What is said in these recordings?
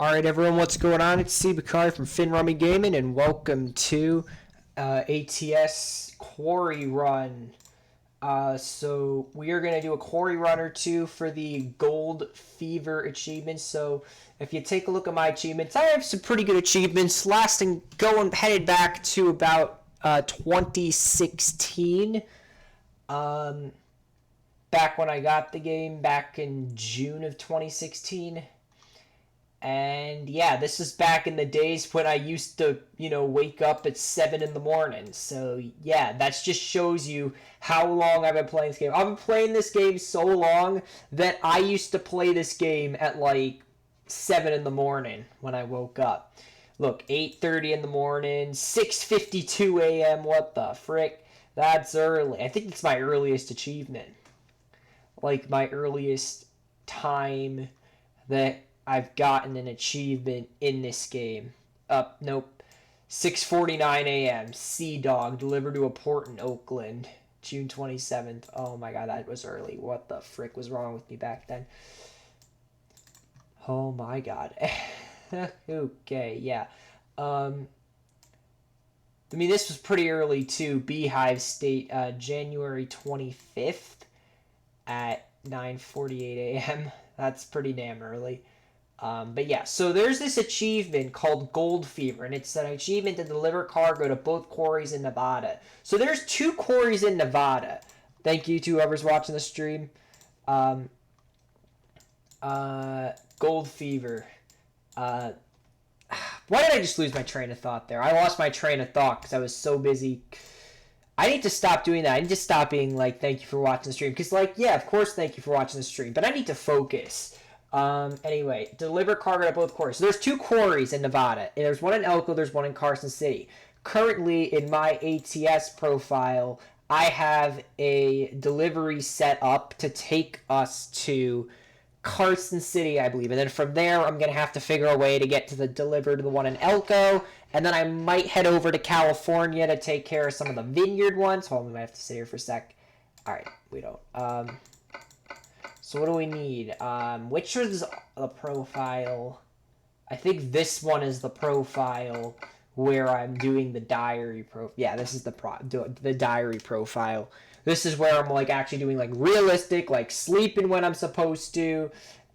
Alright everyone, what's going on? It's Steve Quarry from Fin Rummy Gaming, and welcome to ATS Quarry Run. So we are going to do a Quarry Run or two for the Gold Fever achievements. So if you take a look at my achievements, I have some pretty good achievements, headed back to about 2016. Back when I got the game, back in June of 2016. And yeah, this is back in the days when I used to, wake up at 7 in the morning. So yeah, that just shows you how long I've been playing this game. I've been playing this game so long that I used to play this game at like 7 in the morning when I woke up. Look, 8:30 in the morning, 6:52 a.m. What the frick? That's early. I think it's my earliest achievement. Like my earliest time that I've gotten an achievement in this game. Nope. 6:49 a.m. Sea Dog delivered to a port in Oakland, June 27th. Oh my god, that was early. What the frick was wrong with me back then? Oh my god. Okay, yeah. This was pretty early too. Beehive State, January 25th at 9:48 a.m. That's pretty damn early. But yeah, so there's this achievement called Gold Fever, and it's an achievement to deliver cargo to both quarries in Nevada. So there's 2 quarries in Nevada. Thank you to whoever's watching the stream. Gold Fever. Why did I just lose my train of thought there? I lost my train of thought because I was so busy. I need to stop doing that. I need to stop being like, thank you for watching the stream. Because, yeah, of course, thank you for watching the stream. But I need to focus. Anyway, deliver cargo to both quarries. So there's 2 quarries in Nevada. And there's one in Elko, there's one in Carson City. Currently, in my ATS profile, I have a delivery set up to take us to Carson City, I believe. And then from there, I'm going to have to figure a way to get to deliver to the one in Elko. And then I might head over to California to take care of some of the vineyard ones. Hold on, we might have to sit here for a sec. Alright, we don't. So what do we need? Which is the profile? I think this one is the profile where I'm doing the diary profile. Yeah, this is the diary profile. This is where I'm actually doing realistic, sleeping when I'm supposed to,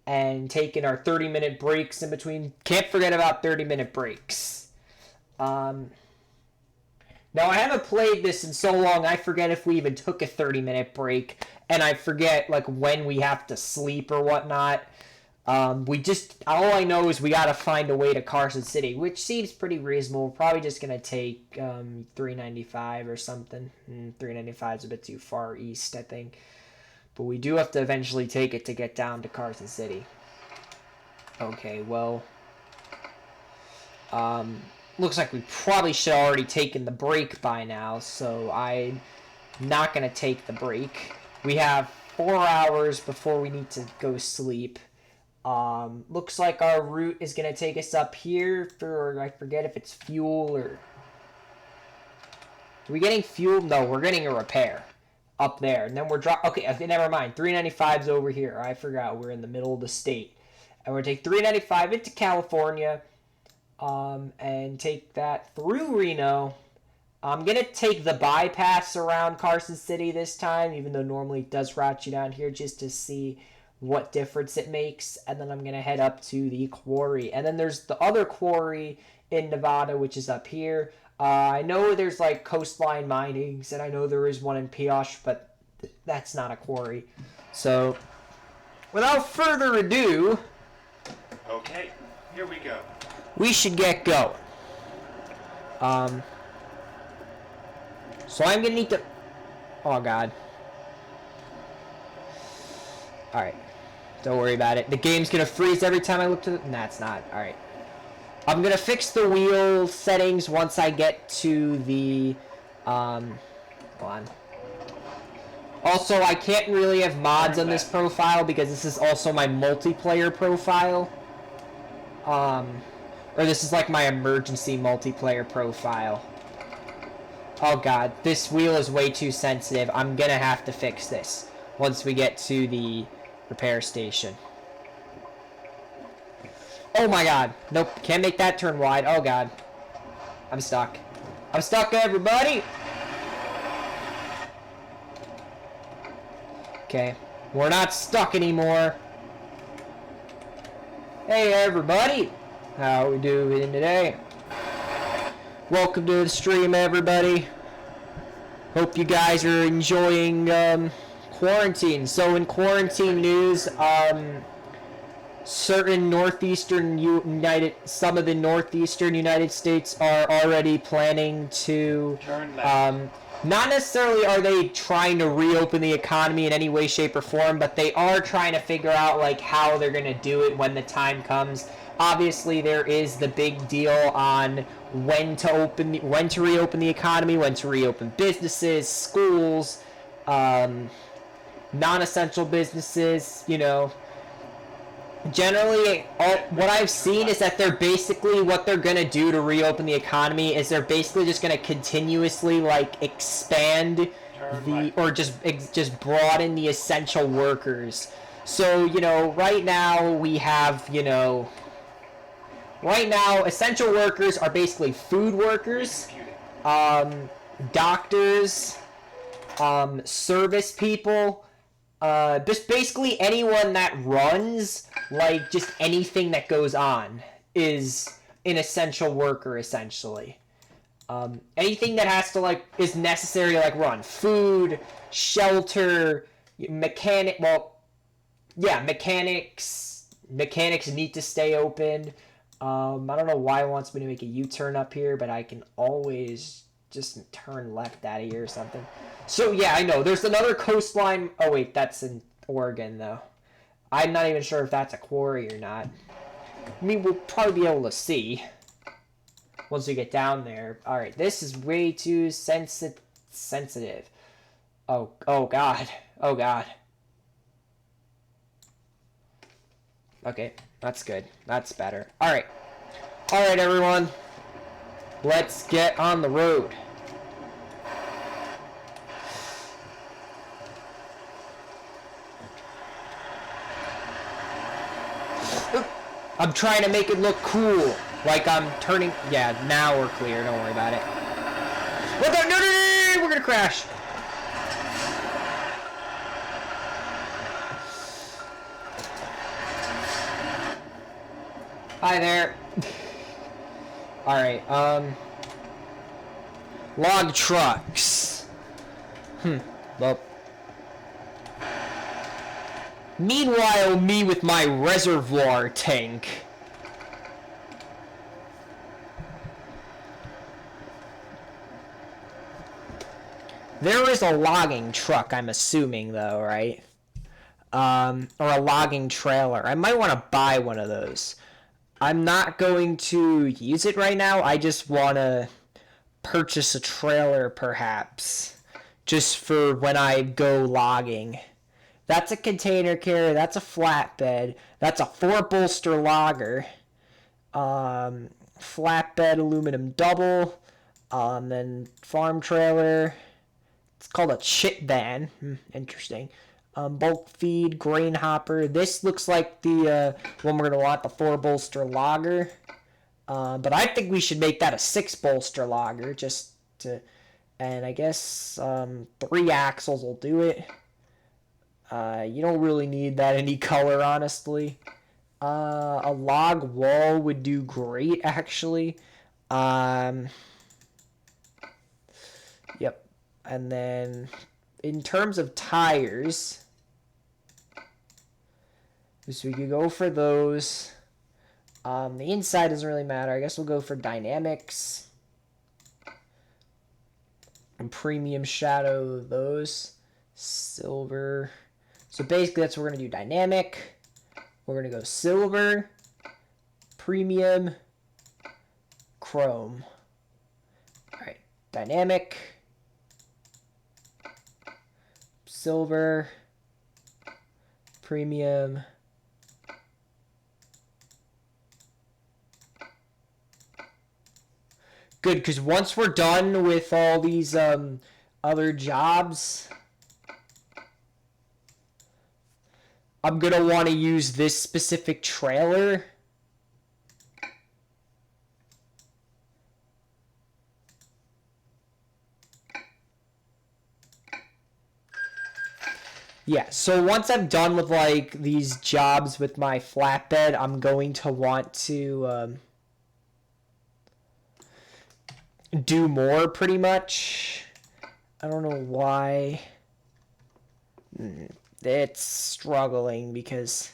and taking our 30-minute breaks in between. Can't forget about 30-minute breaks. Now I haven't played this in so long, I forget if we even took a 30-minute break, and I forget when we have to sleep or whatnot. All I know is we gotta find a way to Carson City, which seems pretty reasonable. We're probably just gonna take 395 or something. 395 is a bit too far east, I think. But we do have to eventually take it to get down to Carson City. Okay, well, looks like we probably should have already taken the break by now, so I'm not gonna take the break. We have 4 hours before we need to go sleep. Looks like our route is going to take us up here for, I forget if it's fuel or... Are we getting fuel? No, we're getting a repair up there. And then we're okay, never mind. 395's over here. I forgot. We're in the middle of the state. And we're going to take 395 into California, and take that through Reno. I'm going to take the bypass around Carson City this time, even though normally it does route you down here, just to see what difference it makes. And then I'm going to head up to the quarry. And then there's the other quarry in Nevada, which is up here. I know there's coastline minings, and I know there is one in Pioche, but that's not a quarry. So, without further ado... Okay, here we go. We should get going. So I'm going to need to... Oh, God. Alright. Don't worry about it. The game's going to freeze every time I look to the... Nah, it's not. Alright. I'm going to fix the wheel settings once I get to the... Hold on. Also, I can't really have mods on this profile because this is also my multiplayer profile. Or this is my emergency multiplayer profile. Oh god, this wheel is way too sensitive. I'm gonna have to fix this once we get to the repair station. Oh my god. Nope. Can't make that turn wide. Oh god. I'm stuck. I'm stuck, everybody! Okay. We're not stuck anymore. Hey, everybody! How we doing today? Welcome to the stream, everybody. Hope you guys are enjoying quarantine. So in quarantine news, certain some of the northeastern United States are already planning to, Turn left. not necessarily are they trying to reopen the economy in any way, shape, or form, but they are trying to figure out like how they're gonna do it when the time comes. Obviously, there is the big deal on when to reopen the economy, when to reopen businesses, schools, non-essential businesses, you know. Generally, what I've seen is that they're basically, what they're going to do to reopen the economy is they're basically just going to continuously, like, expand or just broaden the essential workers. So, you know, right now we have, you know, essential workers are basically food workers, doctors, service people, just basically anyone that runs, like, just anything that goes on is an essential worker, essentially. Anything that has to, like, is necessary to, like, run. Food, shelter, mechanics need to stay open. I don't know why it wants me to make a U-turn up here, but I can always just turn left out of here or something. So, yeah, I know. There's another coastline. Oh, wait, that's in Oregon, though. I'm not even sure if that's a quarry or not. I mean, we'll probably be able to see once we get down there. All right, this is way too sensitive. Oh, God. Oh, God. Okay, that's good. That's better. All right, everyone. Let's get on the road. I'm trying to make it look cool. Like I'm turning... Yeah, now we're clear. Don't worry about it. What the... No! We're gonna crash. Hi there. Alright, log trucks. Well. Meanwhile, me with my reservoir tank. There is a logging truck, I'm assuming, though, right? Or a logging trailer. I might want to buy one of those. I'm not going to use it right now. I just want to purchase a trailer, perhaps, just for when I go logging. That's a container carrier. That's a flatbed. That's a 4-bolster logger. Flatbed aluminum double. Then farm trailer. It's called a chip van. Interesting. Bulk feed, grain hopper. This looks like the one we're going to want, the 4-bolster logger. But I think we should make that a 6-bolster logger, just to... And I guess 3 axles will do it. You don't really need that any color, honestly. A log wall would do great, actually. Yep. And then, in terms of tires... So we could go for those. The inside doesn't really matter. I guess we'll go for dynamics. And premium shadow those. Silver. So basically that's what we're going to do. Dynamic. We're going to go silver. Premium. Chrome. Alright. Dynamic. Silver. Premium. Good, because once we're done with all these other jobs, I'm going to want to use this specific trailer Yeah, so once I'm done with like these jobs with my flatbed, I'm going to want to do more pretty much. I don't know why. It's struggling because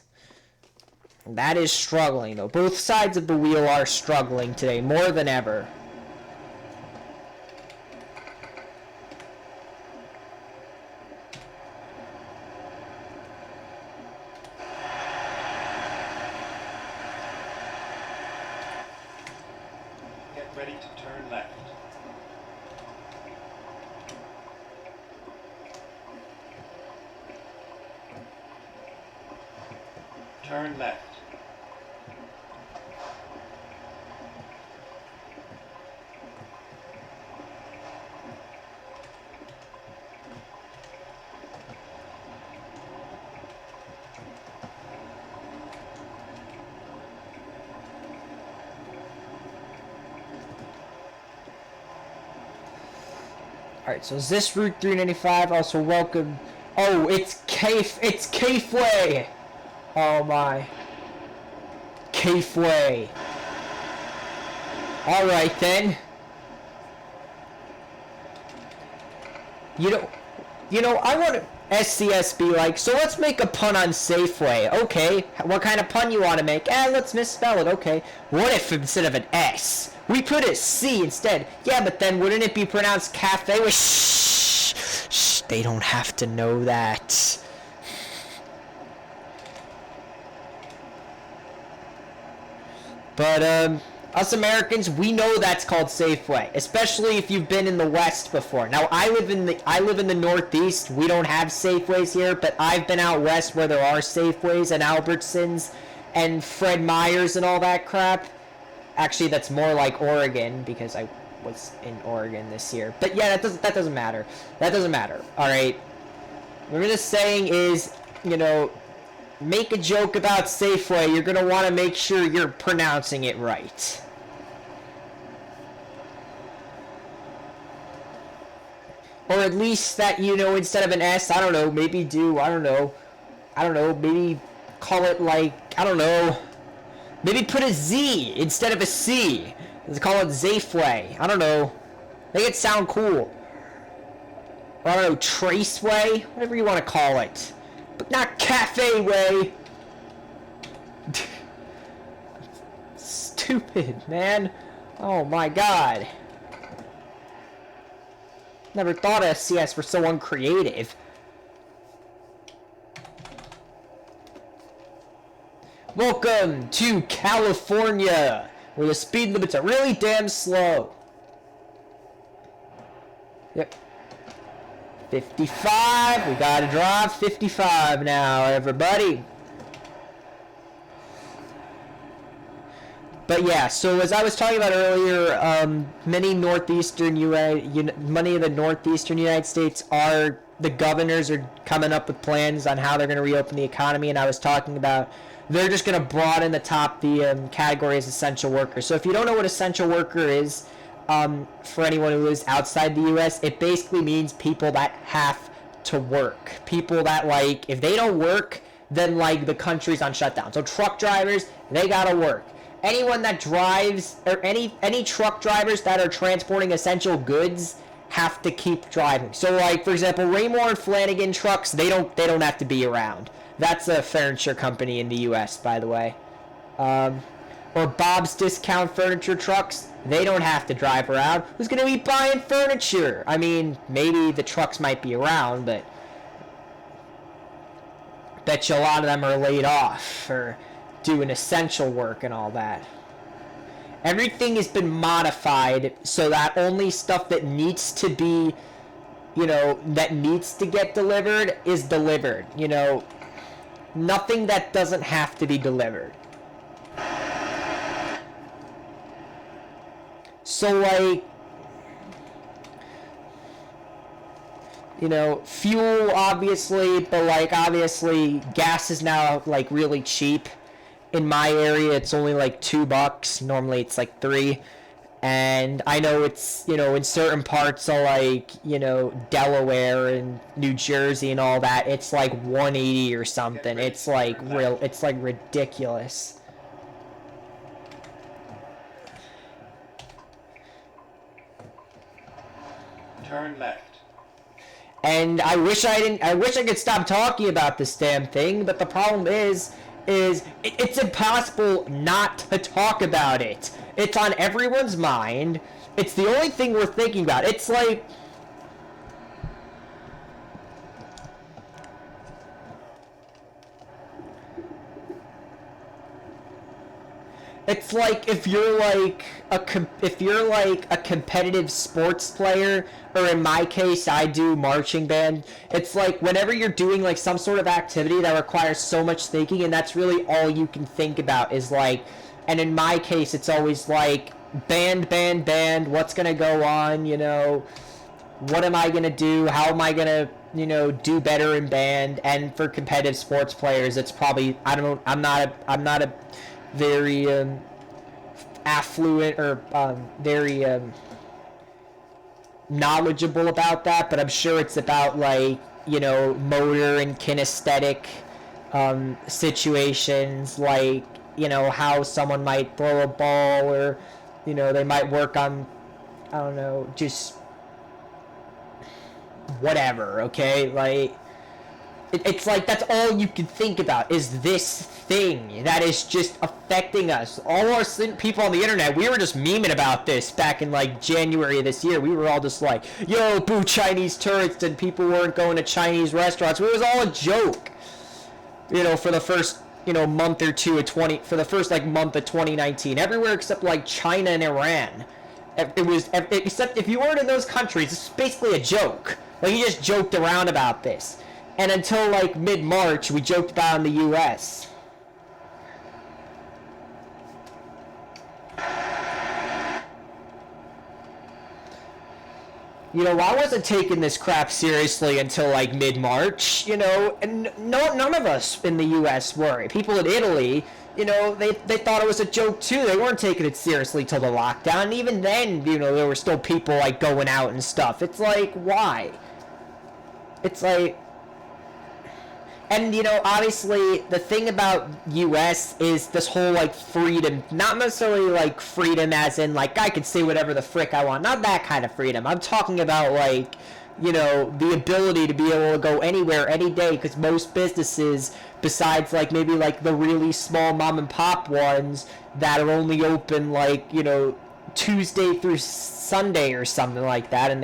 that is struggling though. Both sides of the wheel are struggling today more than ever. Get ready to turn left. Turn left. Alright, so is this Route 395? Also welcome. Oh, it's Cafeway! Oh my. Cafeway. Alright then. You know, I want to SCS be like, so let's make a pun on Safeway. Okay, what kind of pun you want to make? Let's misspell it, okay. What if instead of an S, we put a C instead? Yeah, but then wouldn't it be pronounced cafe? Shh, they don't have to know that. But, us Americans, we know that's called Safeway, especially if you've been in the West before. Now, I live in the Northeast. We don't have Safeways here, but I've been out West where there are Safeways and Albertsons and Fred Meyers and all that crap. Actually, that's more like Oregon because I was in Oregon this year. But yeah, that doesn't matter. That doesn't matter. All right. What I'm just saying is, you know, make a joke about Safeway, you're going to want to make sure you're pronouncing it right. Or at least that, you know, instead of an S, I don't know, maybe do, I don't know, maybe call it like, I don't know, maybe put a Z instead of a C. Let's call it Zafeway. I don't know. Make it sound cool. Or I don't know, Traceway? Whatever you want to call it. But not Cafe Way. Stupid, man. Oh my god. Never thought SCS were so uncreative. Welcome to California, where the speed limits are really damn slow. Yep. 55, we gotta drive 55 now, everybody. But yeah, so as I was talking about earlier, many of the northeastern United States are, the governors are coming up with plans on how they're going to reopen the economy, and I was talking about they're just going to broaden the category as essential workers. So if you don't know what essential worker is, for anyone who lives outside the U.S., it basically means people that have to work. People that, like, if they don't work, then, like, the country's on shutdown. So truck drivers, they gotta work. Anyone that drives, or any truck drivers that are transporting essential goods have to keep driving. So, like, for example, Raymore and Flanagan trucks, they don't have to be around. That's a furniture company in the U.S., by the way. Or Bob's Discount Furniture Trucks, they don't have to drive around. Who's going to be buying furniture? I mean, maybe the trucks might be around, but bet you a lot of them are laid off for doing essential work and all that. Everything has been modified so that only stuff that needs to be, you know, that needs to get delivered is delivered. You know, nothing that doesn't have to be delivered. So, like, you know, fuel, obviously, but, like, obviously, gas is now, like, really cheap. In my area, it's only, like, $2. Normally, it's, like, $3. And I know it's, in certain parts of like, Delaware and New Jersey and all that, it's like 180 or something. It's like it's like ridiculous. Turn left. And I wish I could stop talking about this damn thing, but the problem is it's impossible not to talk about it. It's on everyone's mind. It's the only thing we're thinking about. It's like if you're like a competitive sports player, or in my case I do marching band. It's like whenever you're doing like some sort of activity that requires so much thinking, and that's really all you can think about is like, and in my case it's always like band, what's gonna go on, what am I gonna do, how am I gonna do better in band. And for competitive sports players, it's probably, I'm not a very affluent or very knowledgeable about that, but I'm sure it's about like motor and kinesthetic situations, like how someone might throw a ball, or they might work on, I don't know, just whatever. Okay, like it's like that's all you can think about is this thing that is just affecting us. All our people on the internet, we were just memeing about this back in like January of this year. We were all just like, yo, boo Chinese tourists, and people weren't going to Chinese restaurants. It was all a joke, for the first month or two of for the first like month of 2019, everywhere except like China and Iran. It was, except if you weren't in those countries, it's basically a joke. Like, you just joked around about this. And until like mid-March, we joked about in the U.S. I wasn't taking this crap seriously until like mid-March, and none of us in the U.S. were. People in Italy, they thought it was a joke too. They weren't taking it seriously till the lockdown. And even then, there were still people like going out and stuff. It's like, why? It's like, and obviously the thing about US is this whole like freedom, not necessarily like freedom as in like I can say whatever the frick I want, not that kind of freedom. I'm talking about like, the ability to be able to go anywhere any day, because most businesses, besides like maybe like the really small mom and pop ones that are only open like, Tuesday through Sunday or something like that,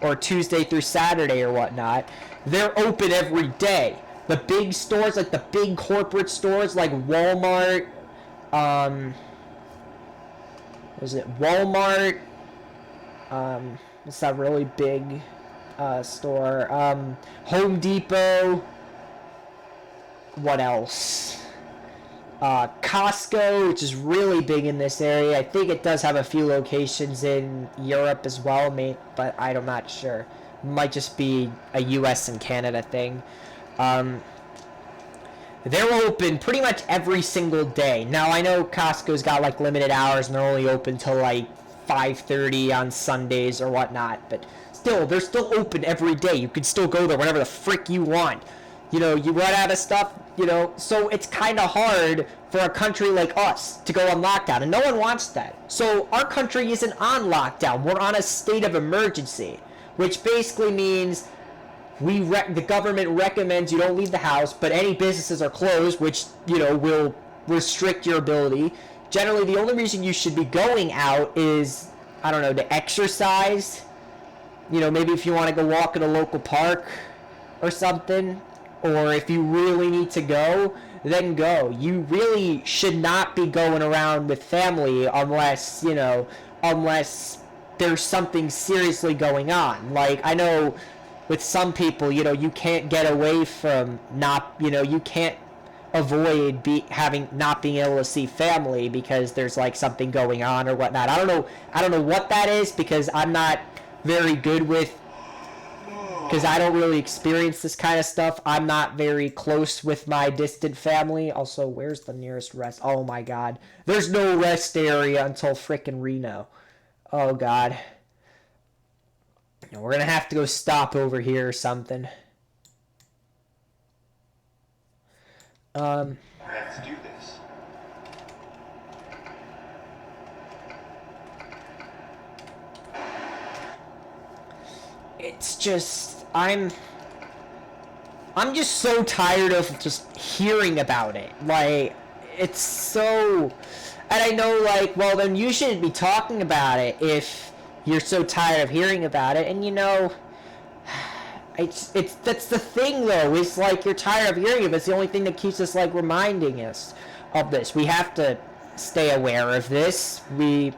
or Tuesday through Saturday or whatnot, they're open every day. The big stores, like the big corporate stores, like Walmart, Walmart, it's that really big store, Home Depot, what else? Costco, which is really big in this area. I think it does have a few locations in Europe as well, but I'm not sure. It might just be a US and Canada thing. They're open pretty much every single day. Now, I know Costco's got like limited hours and they're only open till like 5:30 on Sundays or whatnot, but still, they're still open every day. You can still go there whenever the frick you want. You run out of stuff, so it's kind of hard for a country like us to go on lockdown, and no one wants that. So our country isn't on lockdown. We're on a state of emergency, which basically means the government recommends you don't leave the house, but any businesses are closed, which, will restrict your ability. Generally, the only reason you should be going out is, I don't know, to exercise. Maybe if you want to go walk in a local park or something. Or if you really need to go, then go. You really should not be going around with family unless there's something seriously going on. Like, I know with some people, you can't get away from you can't avoid not being able to see family because there's like something going on or whatnot. I don't know what that is, because I'm not very good with, because I don't really experience this kind of stuff. I'm not very close with my distant family. Also, where's the nearest rest? Oh my god. There's no rest area until frickin' Reno. Oh God. We're gonna have to go stop over here or something. Let's do this. It's just I'm just so tired of just hearing about it. Like, it's so, and I know, like, well, then you shouldn't be talking about it if you're so tired of hearing about it. And you know, it's that's the thing though. It's like you're tired of hearing it. It's the only thing that keeps us like reminding us of this. We have to stay aware of this. You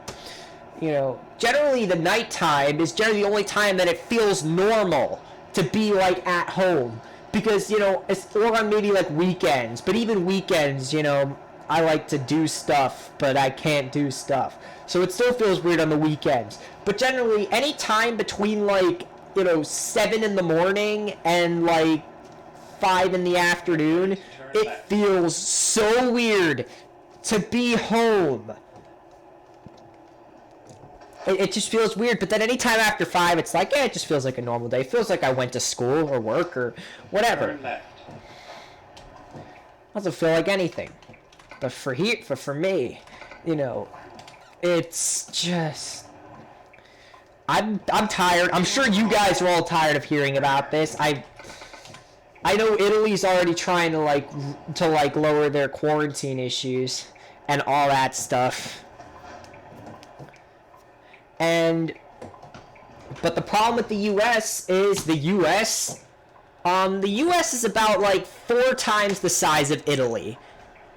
know, generally the nighttime is generally the only time that it feels normal to be like at home, because you know it's, or on maybe like weekends, but even weekends, you know, I like to do stuff but I can't do stuff, so it still feels weird on the weekends. But generally any time between like, you know, 7 in the morning and like 5 in the afternoon, it feels so weird to be home. It just feels weird. But then anytime after 5, it's like, it just feels like a normal day. It feels like I went to school or work or whatever. Turn left. Doesn't feel like anything. But for me, you know, it's just, I'm tired. I'm sure you guys are all tired of hearing about this. I know Italy's already trying to like lower their quarantine issues and all that stuff. But the problem with the U.S. is the U.S. is about like 4 times the size of Italy.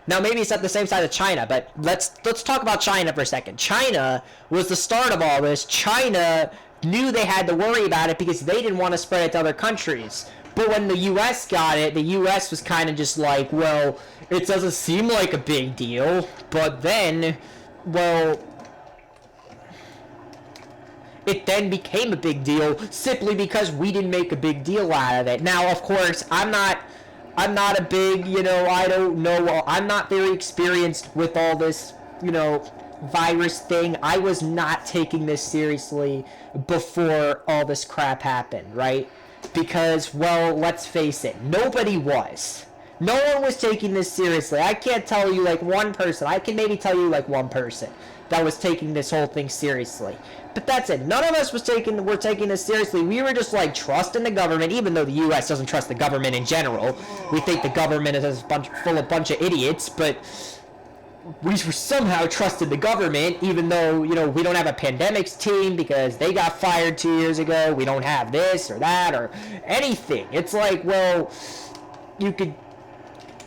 Now maybe it's not the same size of China, but let's talk about China for a second. China was the start of all this. China knew they had to worry about it because they didn't want to spread it to other countries. But when the U.S. got it, the U.S. was kind of just like, well, it doesn't seem like a big deal. But then, well, it then became a big deal simply because we didn't make a big deal out of it. Now, of course, I'm not a big, you know, I don't know, I'm not very experienced with all this, you know, virus thing. I was not taking this seriously before all this crap happened, right? Because, well, let's face it, nobody was. No one was taking this seriously. I can't tell you like one person. I can maybe tell you like one person that was taking this whole thing seriously. But that's it. None of us were taking this seriously. We were just like trusting the government, even though the U.S. doesn't trust the government in general. We think the government is full of bunch of idiots, but we somehow trusted the government, even though, you know, we don't have a pandemics team because they got fired 2 years ago. We don't have this or that or anything. It's like, well, you could,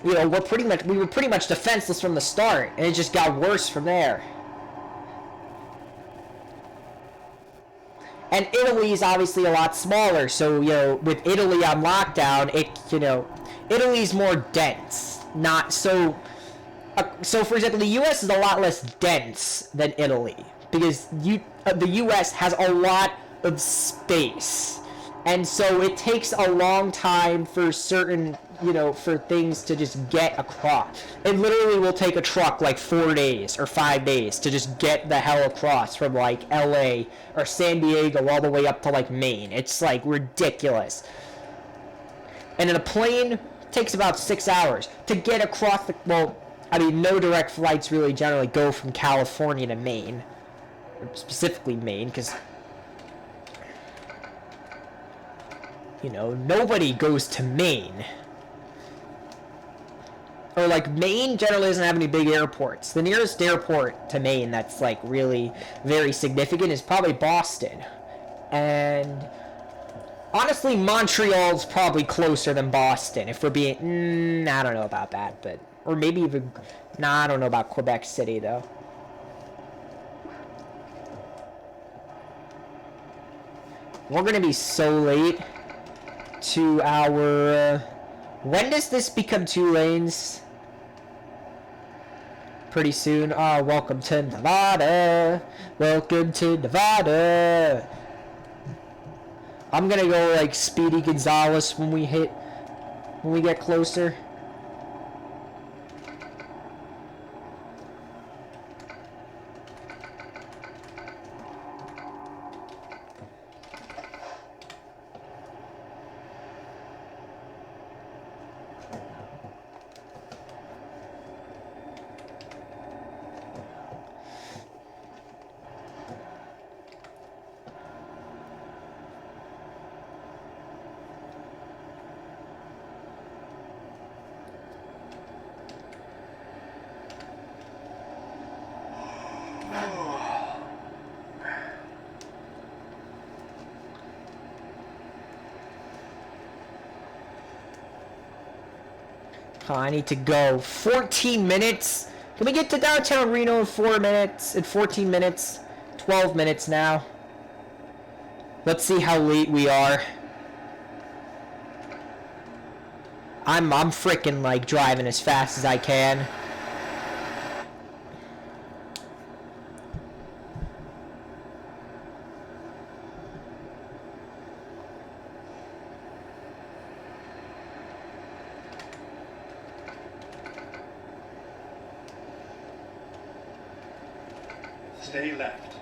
you know, we were pretty much defenseless from the start, and it just got worse from there. And Italy is obviously a lot smaller, so, you know, with Italy on lockdown, Italy's more dense. Not so... so, for example, the U.S. is a lot less dense than Italy, because the U.S. has a lot of space. And so it takes a long time for certain, you know, for things to just get across. It literally will take a truck like 4 days or 5 days to just get the hell across from like LA or San Diego all the way up to like Maine. It's like ridiculous. And in a plane, it takes about 6 hours to get across the, well, I mean, no direct flights really generally go from California to Maine. Or specifically Maine, because, you know, nobody goes to Maine. Or, like, Maine generally doesn't have any big airports. The nearest airport to Maine that's, like, really very significant is probably Boston. And honestly, Montreal's probably closer than Boston, if we're being... I don't know about that, but... Or maybe even... I don't know about Quebec City, though. We're gonna be so late to our... when does this become 2 lanes? Pretty soon. Oh, welcome to Nevada. Welcome to Nevada. I'm gonna go like Speedy Gonzalez when we get closer. Oh, I need to go. 14 minutes? Can we get to downtown Reno in 4 minutes? In 14 minutes? 12 minutes now. Let's see how late we are. I'm freaking like driving as fast as I can. Stay left.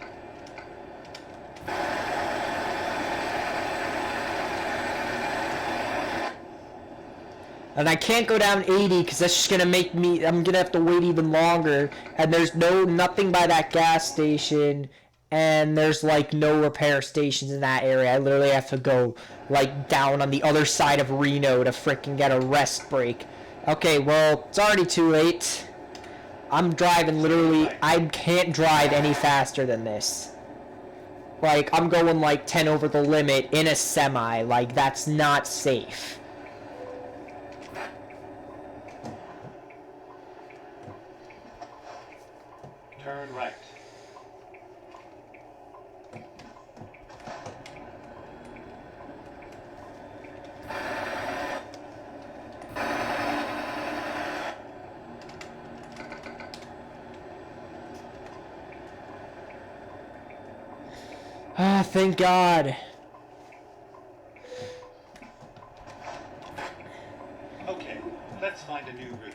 And I can't go down 80 because that's just going to make me, I'm going to have to wait even longer. And there's nothing by that gas station. And there's like no repair stations in that area. I literally have to go like down on the other side of Reno to freaking get a rest break. Okay, well, it's already too late. I'm driving literally, I can't drive any faster than this. Like, I'm going like 10 over the limit in a semi. Like, that's not safe. Turn right. Ah, thank God. Okay, let's find a new route.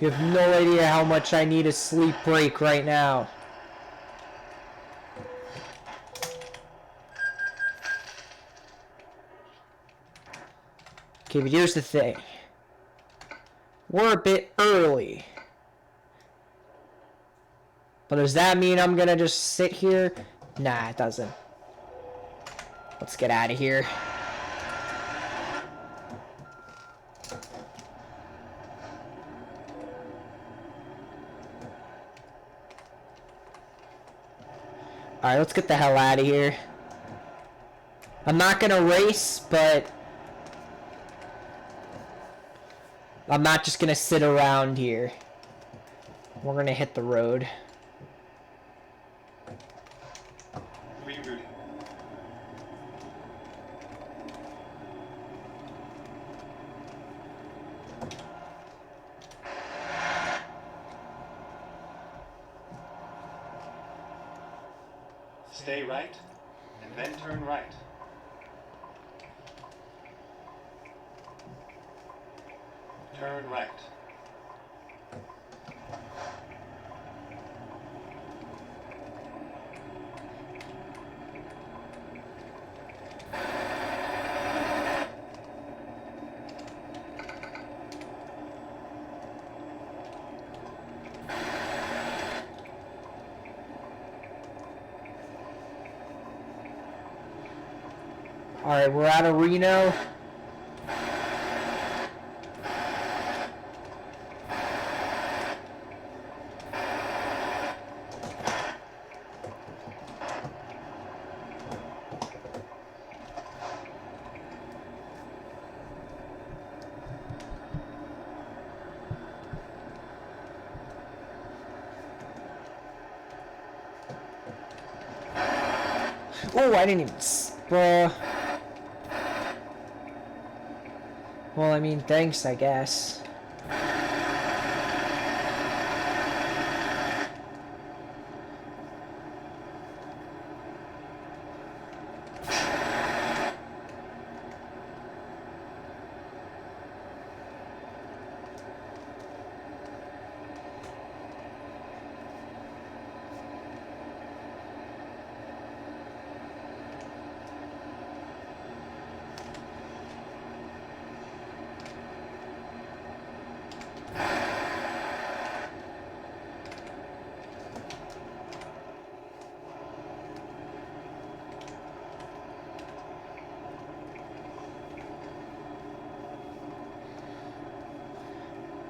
You have no idea how much I need a sleep break right now. Okay, but here's the thing. We're a bit early. But does that mean I'm gonna just sit here? Nah, it doesn't. Let's get out of here. Alright, let's get the hell out of here. I'm not gonna race, but I'm not just gonna sit around here. We're gonna hit the road. Rerouting. Stay right, and then turn right. Turn right. Alright, we're out of Reno. Oh, I didn't even... Well, I mean, thanks, I guess.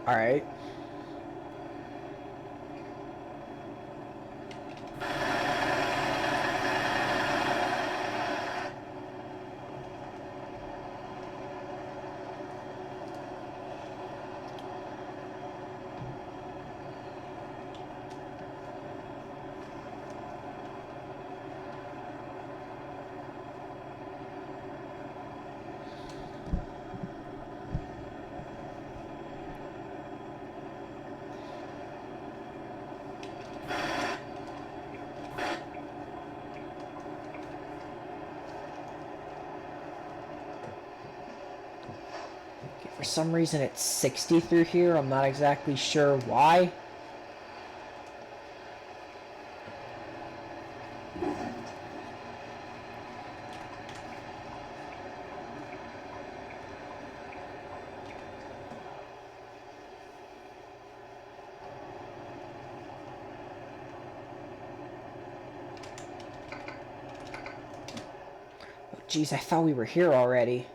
Alright. some reason it's 60 through here. I'm not exactly sure why. Jeez, I thought we were here already.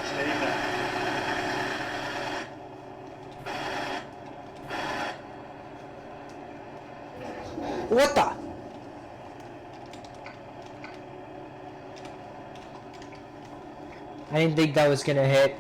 Stay left. What the? I didn't think that was gonna hit.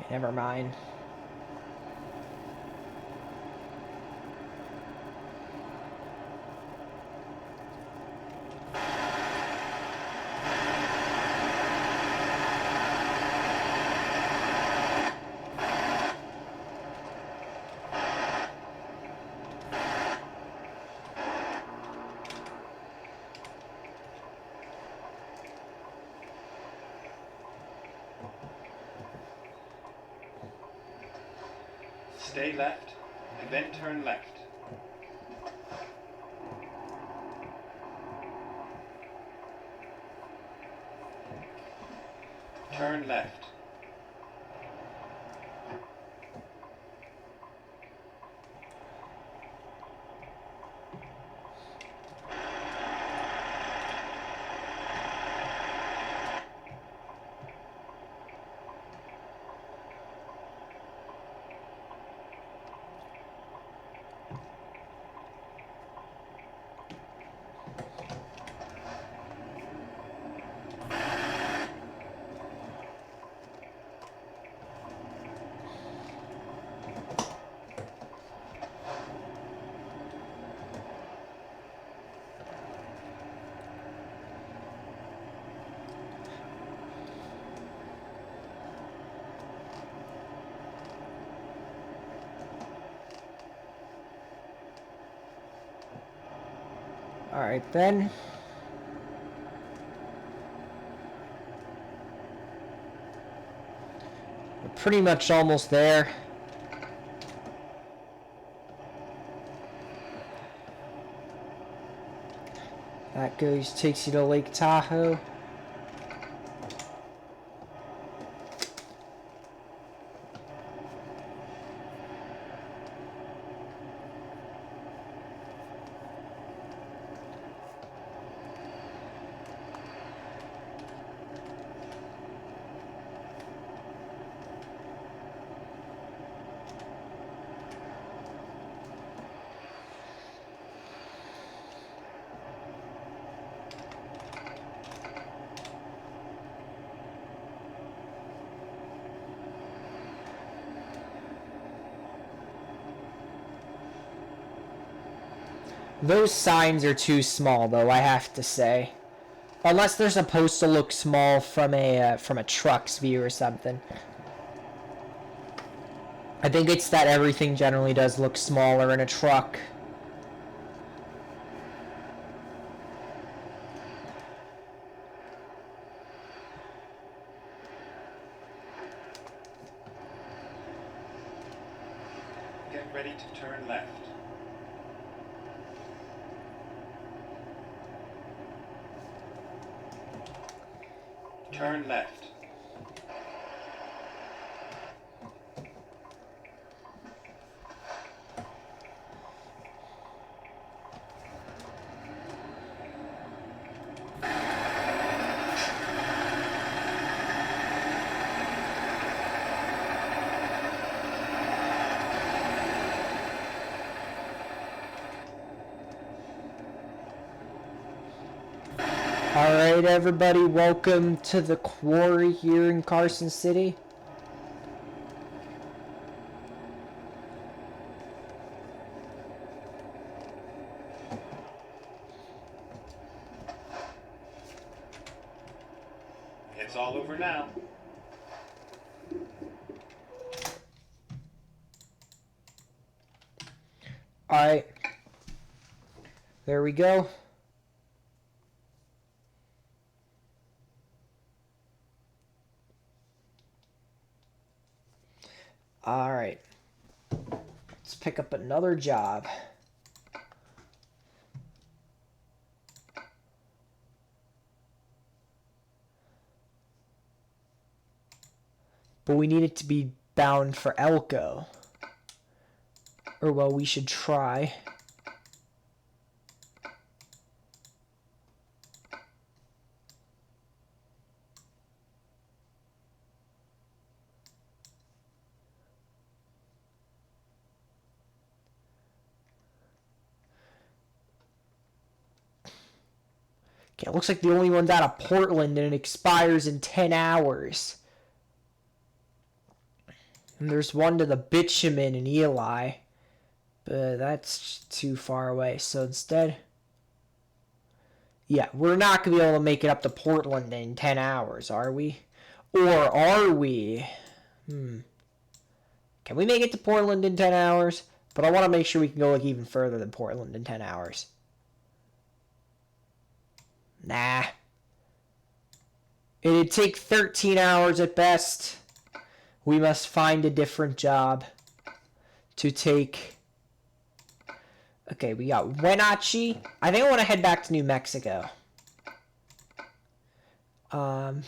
Never mind. Stay left, and then turn left. Turn left. Alright then. We're pretty much almost there. That takes you to Lake Tahoe. Those signs are too small, though, I have to say. Unless they're supposed to look small from a truck's view or something. I think it's that everything generally does look smaller in a truck. ready to turn left. Turn left. Alright, everybody, welcome to the Quarry here in Carson City. It's all over now. Alright. There we go. Alright. Let's pick up another job. But we need it to be bound for Elko. Or, well, we should try. Okay, it looks like the only one's out of Portland and it expires in 10 hours. And there's one to the Bitumen in Eli. But that's too far away. So instead... Yeah, we're not going to be able to make it up to Portland in 10 hours, are we? Or are we? Can we make it to Portland in 10 hours? But I want to make sure we can go like even further than Portland in 10 hours. Nah. It'd take 13 hours at best. We must find a different job to take. Okay, we got Wenatchee. I think I want to head back to New Mexico. Should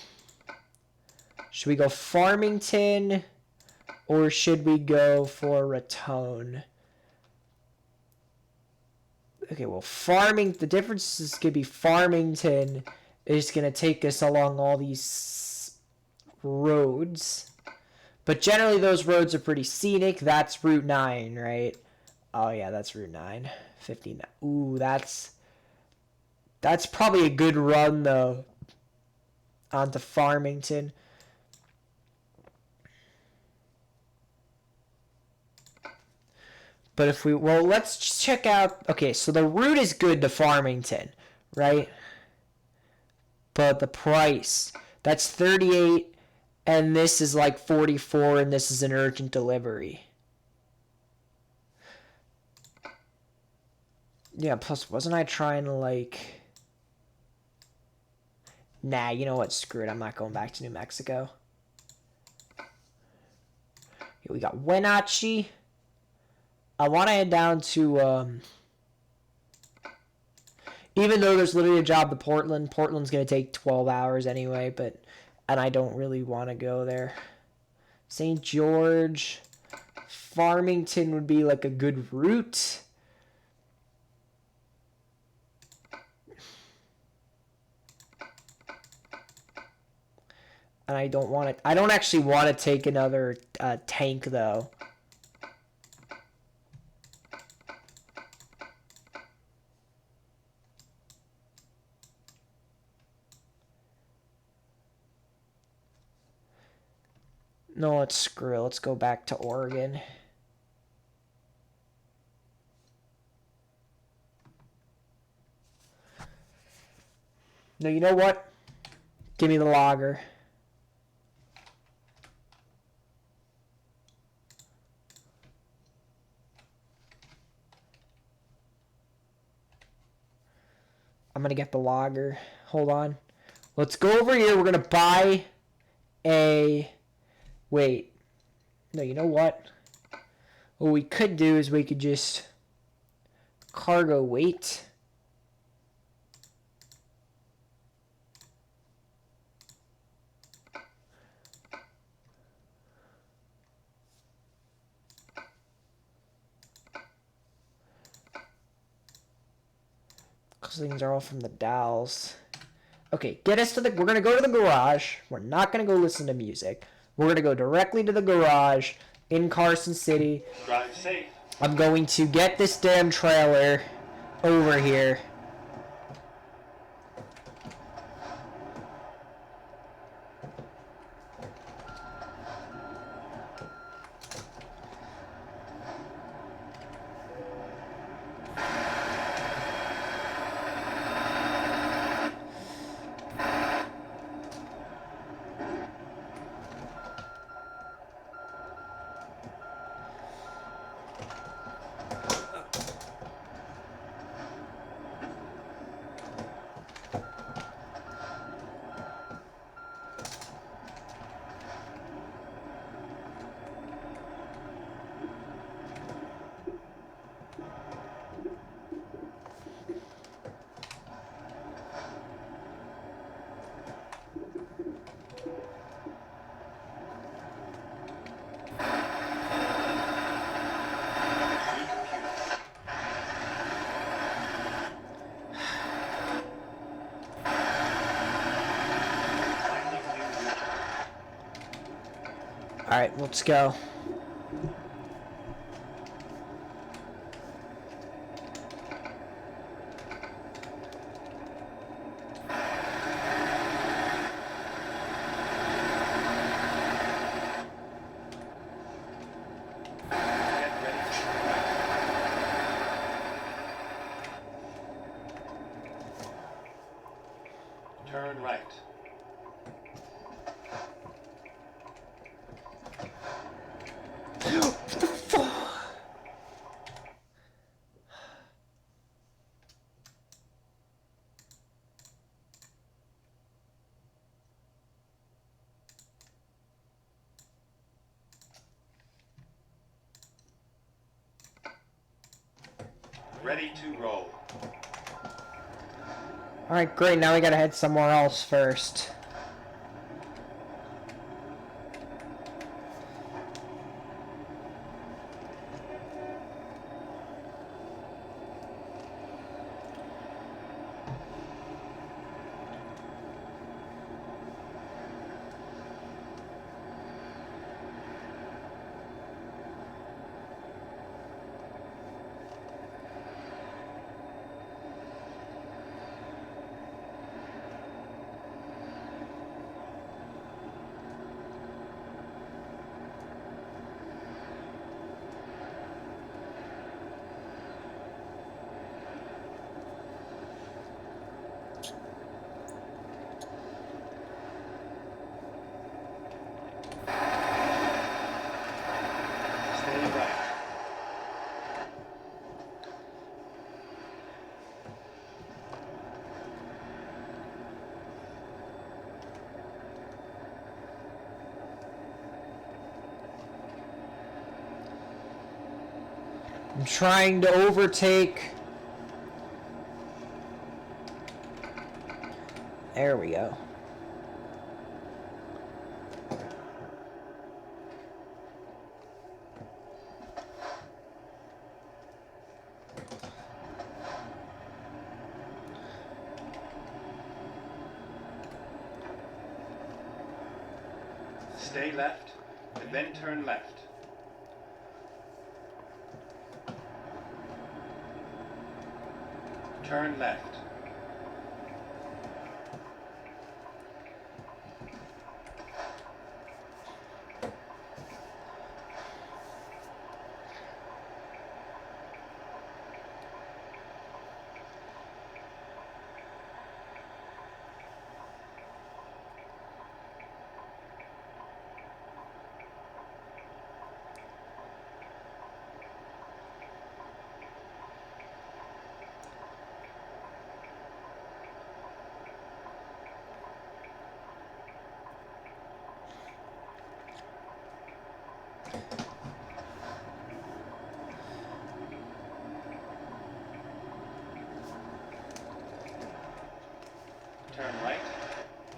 we go Farmington or should we go for Raton? Okay, well, the difference is going to be Farmington is going to take us along all these roads. But generally, those roads are pretty scenic. That's Route 9, right? Oh, yeah, that's Route 9. 59. Ooh, that's probably a good run, though, onto Farmington. But if we... Well, let's check out... Okay, so the route is good to Farmington, right? But the price... That's 38, and this is like 44, and this is an urgent delivery. Yeah, plus, wasn't I trying to, like... Nah, you know what? Screw it. I'm not going back to New Mexico. Here we got Wenatchee. I want to head down to, even though there's literally a job to Portland. Portland's going to take 12 hours anyway, and I don't really want to go there. St. George. Farmington would be like a good route. And I don't actually want to take another tank, though. No, let's screw it. Let's go back to Oregon. No, you know what? Give me the logger. I'm going to get the logger. Hold on. Let's go over here. We're going to buy a... Wait. No, you know what? What we could do is we could just cargo weight. Because things are all from the Dalles. Okay, get us to the... We're going to go to the garage. We're not going to go listen to music. We're going to go directly to the garage in Carson City. Drive safe. I'm going to get this damn trailer over here. Alright, let's go. Turn right. Ready to roll. Alright, great. Now we gotta head somewhere else first. Stay right. I'm trying to overtake. There we go. Stay left, and then turn left. Turn left. turn right,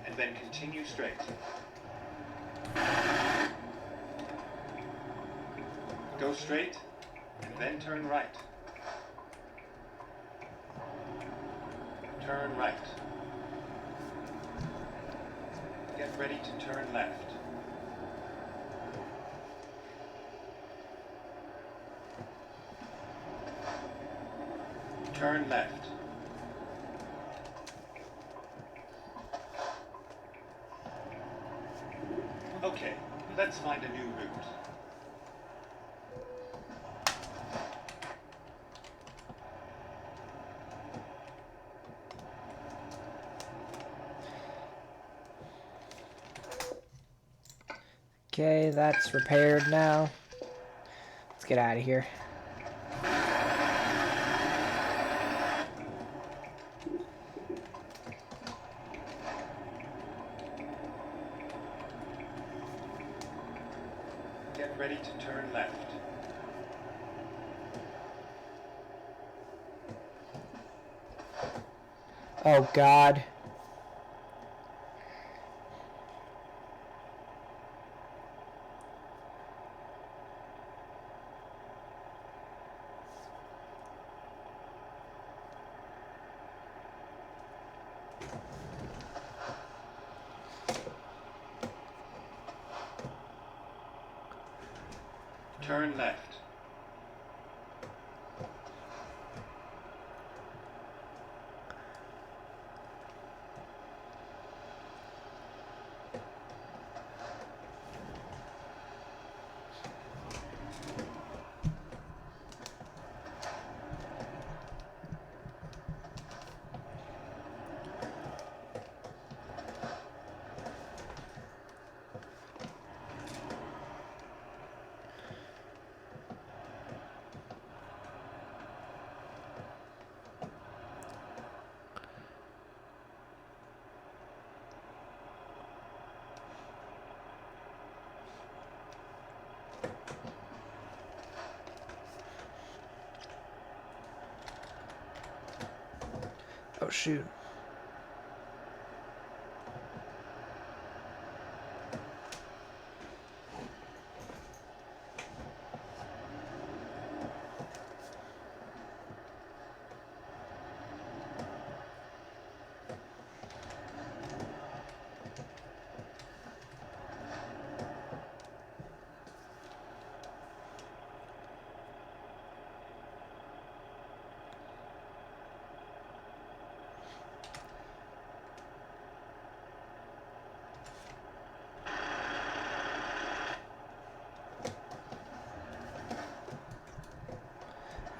and then continue straight. Go straight, and then turn right. Turn right. Get ready to turn left. Turn left. Okay, let's find a new route. Okay, that's repaired now. Let's get out of here. Get ready to turn left. Oh, God. Turn left. Oh, shoot.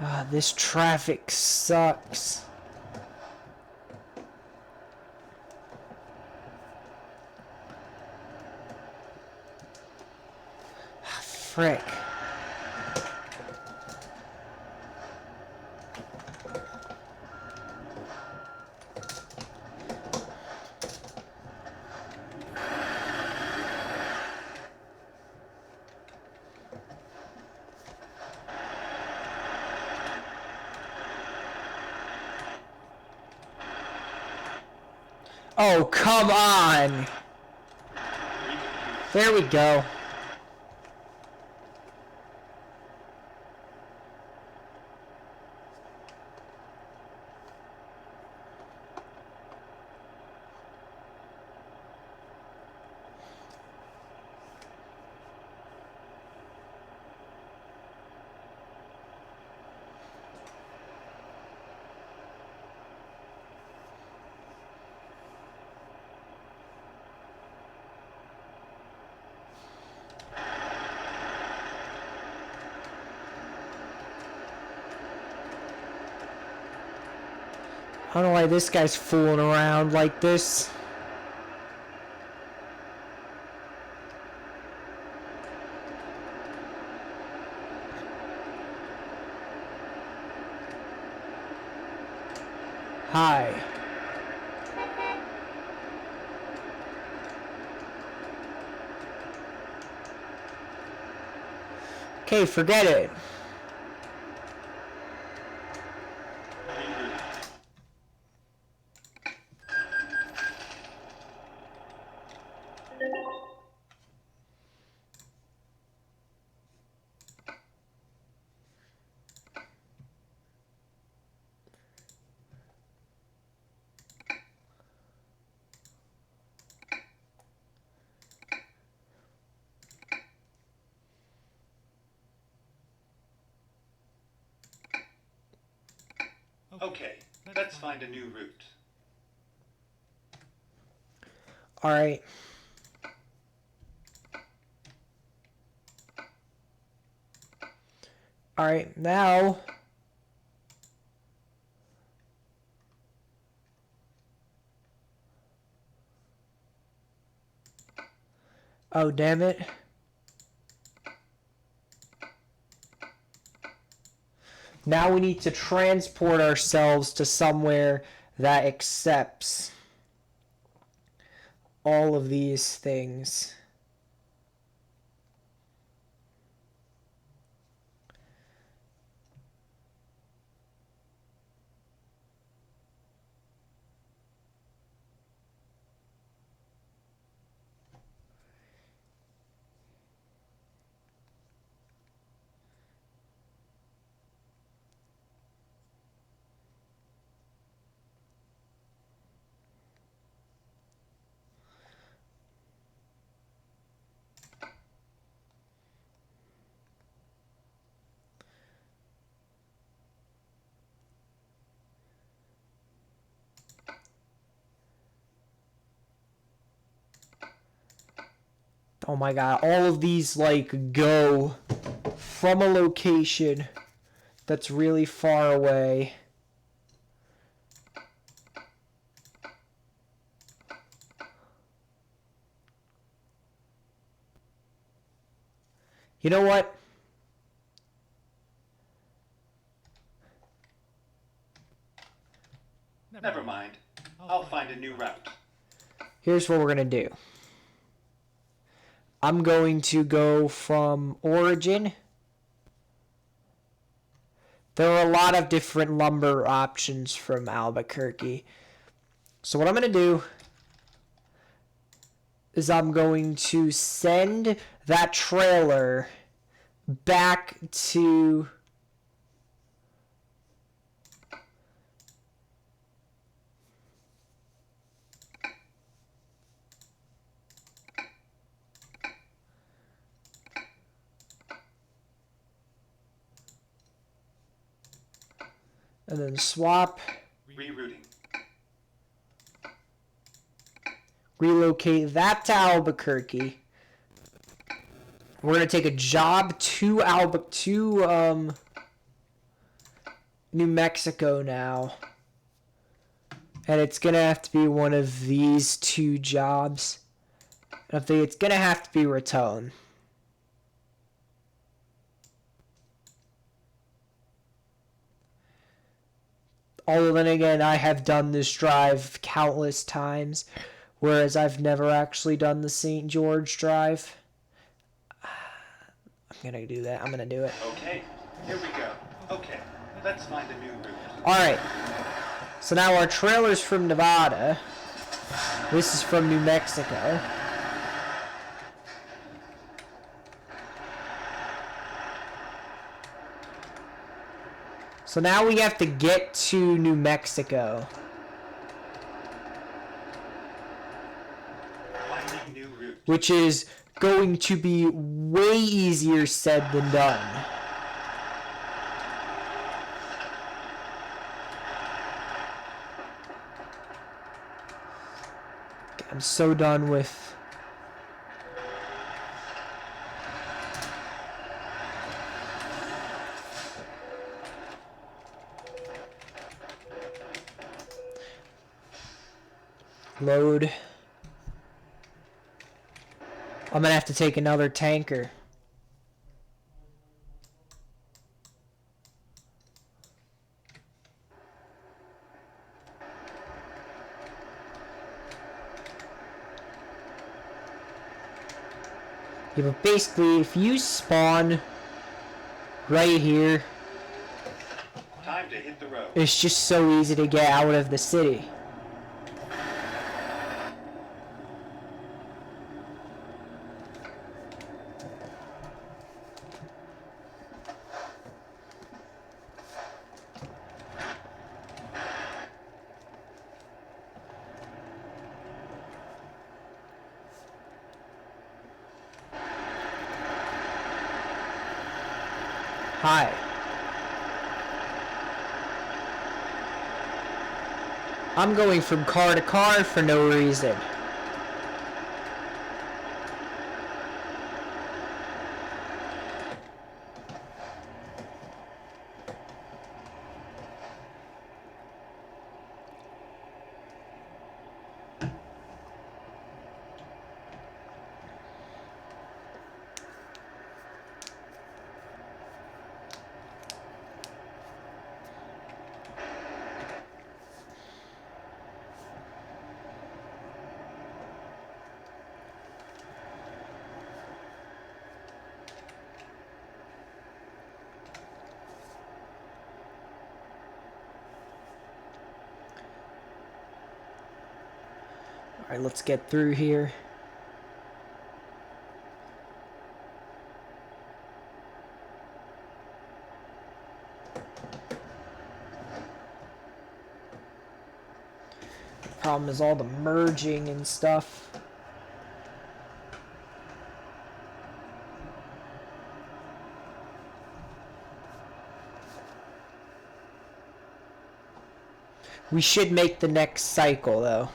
Ah, this traffic sucks. Ah, frick. Oh, come on. There we go. I don't know why this guy's fooling around like this. Hi. Okay, forget it. Okay, let's find a new route. Alright. Alright, now... Oh, damn it. Now we need to transport ourselves to somewhere that accepts all of these things. Oh my god, all of these like go from a location that's really far away. You know what? Never mind. I'll find a new route. Here's what we're gonna do. I'm going to go from origin. There are a lot of different lumber options from Albuquerque. So what I'm going to do is I'm going to send that trailer back to... and then swap, Rerouting. relocate that to Albuquerque. We're gonna take a job to New Mexico now, and it's gonna have to be one of these two jobs. I think it's gonna have to be Raton. Although then again, I have done this drive countless times, whereas I've never actually done the St. George drive. I'm gonna do that. I'm gonna do it. Okay, here we go. Okay, let's find a new route. Alright. So now our trailer's from Nevada. This is from New Mexico. So now we have to get to New Mexico. Finding new route. Which is going to be way easier said than done. I'm so done with... load. I'm gonna have to take another tanker. Yeah, but basically, if you spawn right here, Time to hit the road. it's just so easy to get out of the city. Hi. I'm going from car to car for no reason. Alright, let's get through here. The problem is all the merging and stuff. We should make the next cycle, though.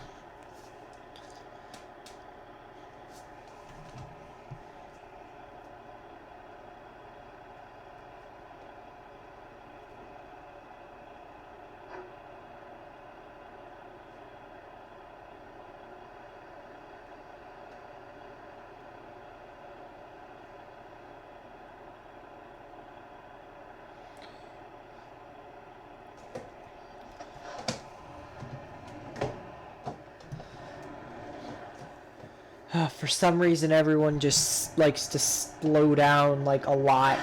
For some reason, everyone just likes to slow down like a lot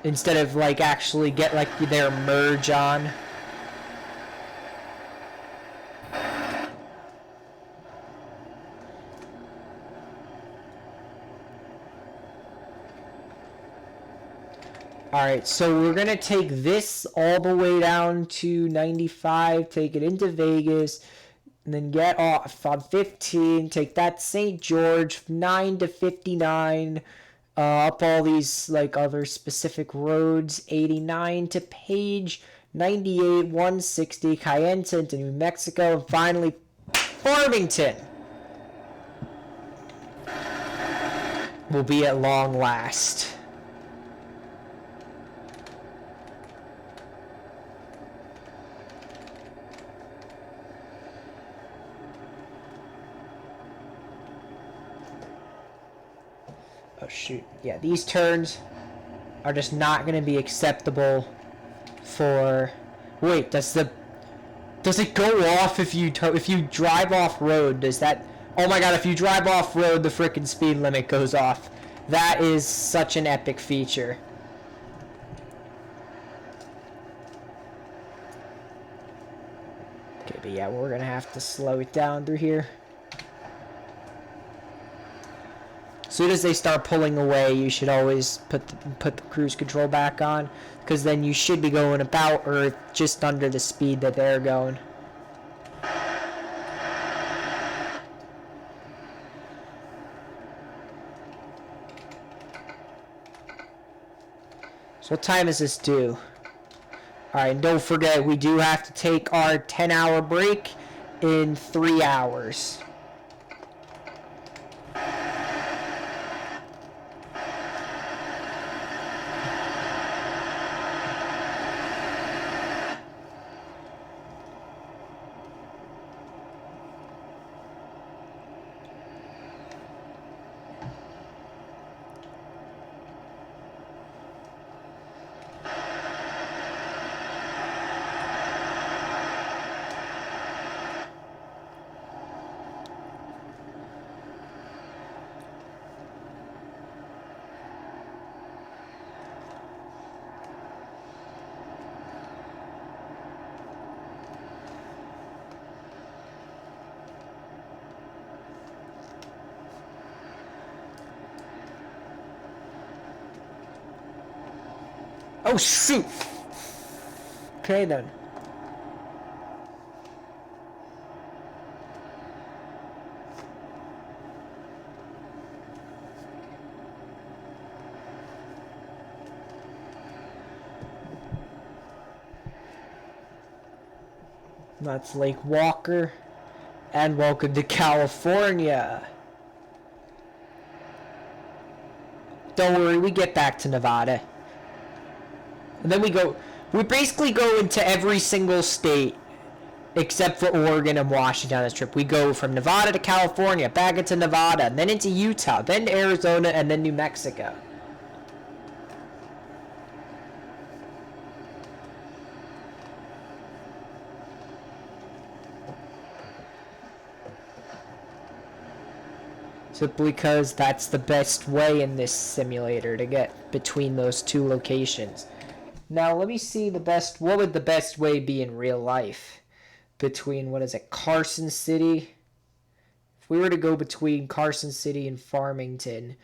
instead of like actually get like their merge on. Alright, so we're gonna take this all the way down to 95, take it into Vegas, and then get off on 15, take that St. George, 9 to 59, up all these like other specific roads, 89 to Page, 98, 160, Cayenta to New Mexico, and finally Farmington will be at long last. Oh shoot. Yeah, these turns are just not going to be acceptable for... Wait, does it go off if you drive off road? Does that... Oh my god, if you drive off road, the frickin' speed limit goes off. That is such an epic feature. Okay, but yeah, we're going to have to slow it down through here. As soon as they start pulling away, you should always put the cruise control back on, because then you should be going about or just under the speed that they're going. So what time is this due? Alright, and don't forget, we do have to take our 10-hour break in 3 hours. Oh shoot! Okay then. That's Lake Walker. And welcome to California. Don't worry, we get back to Nevada. And then we basically go into every single state except for Oregon and Washington on this trip. We go from Nevada to California, back into Nevada, and then into Utah, then to Arizona, and then New Mexico. Simply because that's the best way in this simulator to get between those two locations. Now let me see what would the best way be in real life? Between, what is it, Carson City? If we were to go between Carson City and Farmington,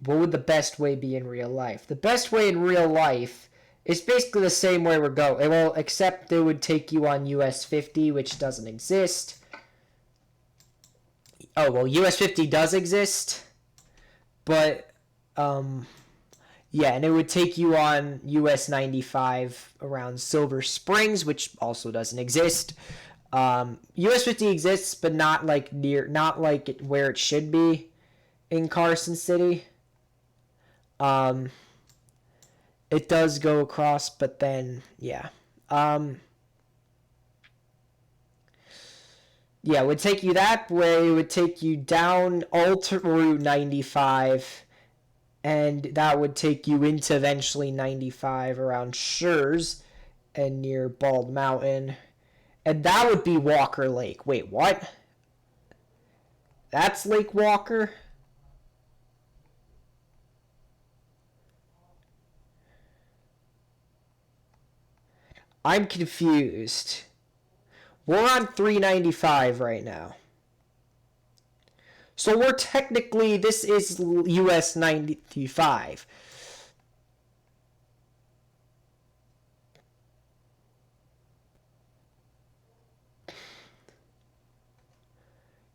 what would the best way be in real life? The best way in real life is basically the same way we're going. Well, except it would take you on US 50, which doesn't exist. Oh, well, US 50 does exist, but, yeah, and it would take you on US 95 around Silver Springs, which also doesn't exist. US 50 exists, but not like where it should be in Carson City. It does go across, but then, yeah. Yeah, it would take you that way. It would take you down Route 95, and that would take you into eventually 95 around Schurz and near Bald Mountain. And that would be Walker Lake. Wait, what? That's Lake Walker? I'm confused. We're on 395 right now. So we're technically, this is US 95.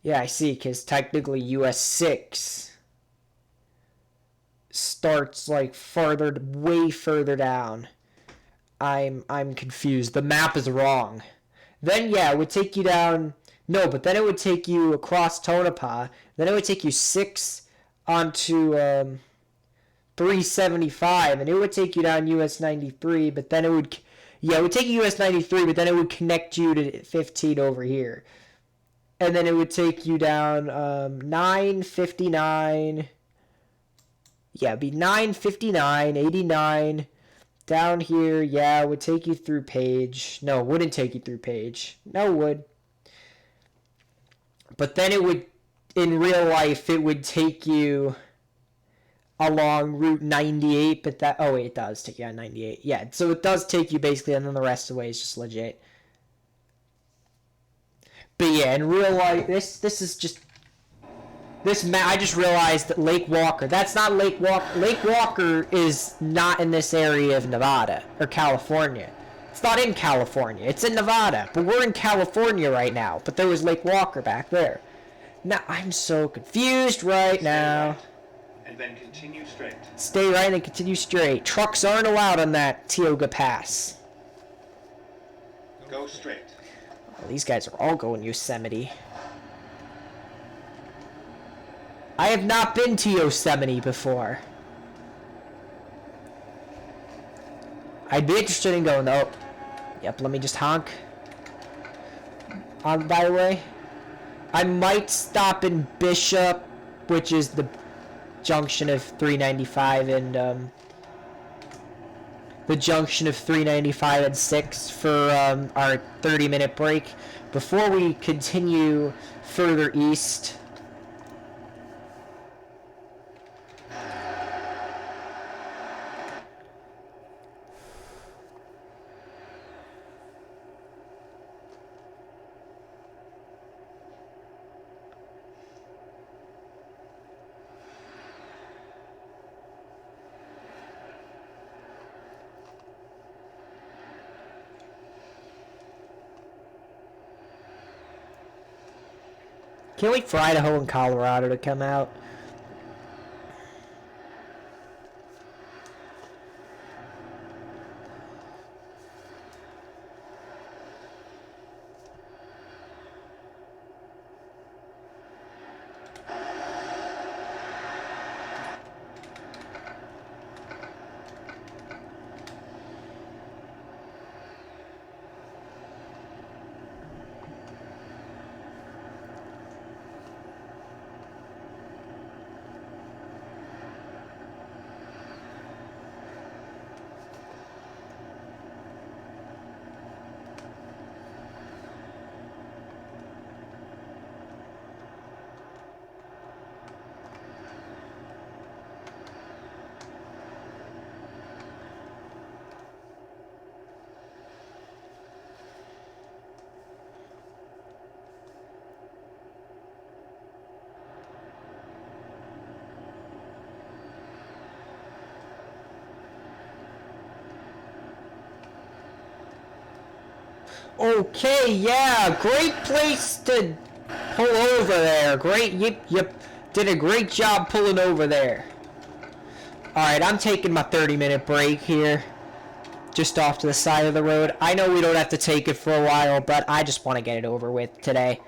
Yeah, I see, because technically US 6 starts like way further down. I'm confused. The map is wrong. Then, yeah, it would take you down... No, but then it would take you across Tonopah. Then it would take you 6 onto 375, and it would take you down US 93, but then it would... Yeah, it would take you US 93, but then it would connect you to 15 over here. And then it would take you down 959... Yeah, it'd be 959, 89... Down here, yeah, it would take you through Page. No, it wouldn't take you through Page. No, it would. But then it would, in real life, it would take you along Route 98, but that... Oh, wait, it does take you on 98. Yeah, so it does take you basically, and then the rest of the way is just legit. But yeah, in real life, this is just... This map, I just realized that Lake Walker, that's not Lake Walker. Lake Walker is not in this area of Nevada or California. It's not in California. It's in Nevada. But we're in California right now. But there was Lake Walker back there. Now, I'm so confused right now. Right, and then continue straight. Stay right and continue straight. Trucks aren't allowed on that Tioga Pass. Go straight. Well, these guys are all going Yosemite. I have not been to Yosemite before. I'd be interested in going though. Yep, let me just honk. On by the way, I might stop in Bishop, which is the junction of 395 and the junction of 395 and 6 for our 30-minute break before we continue further east. Can't wait for Idaho and Colorado to come out. Okay, yeah, great place to pull over there. Great, you did a great job pulling over there. Alright, I'm taking my 30-minute break here. Just off to the side of the road. I know we don't have to take it for a while, but I just want to get it over with today.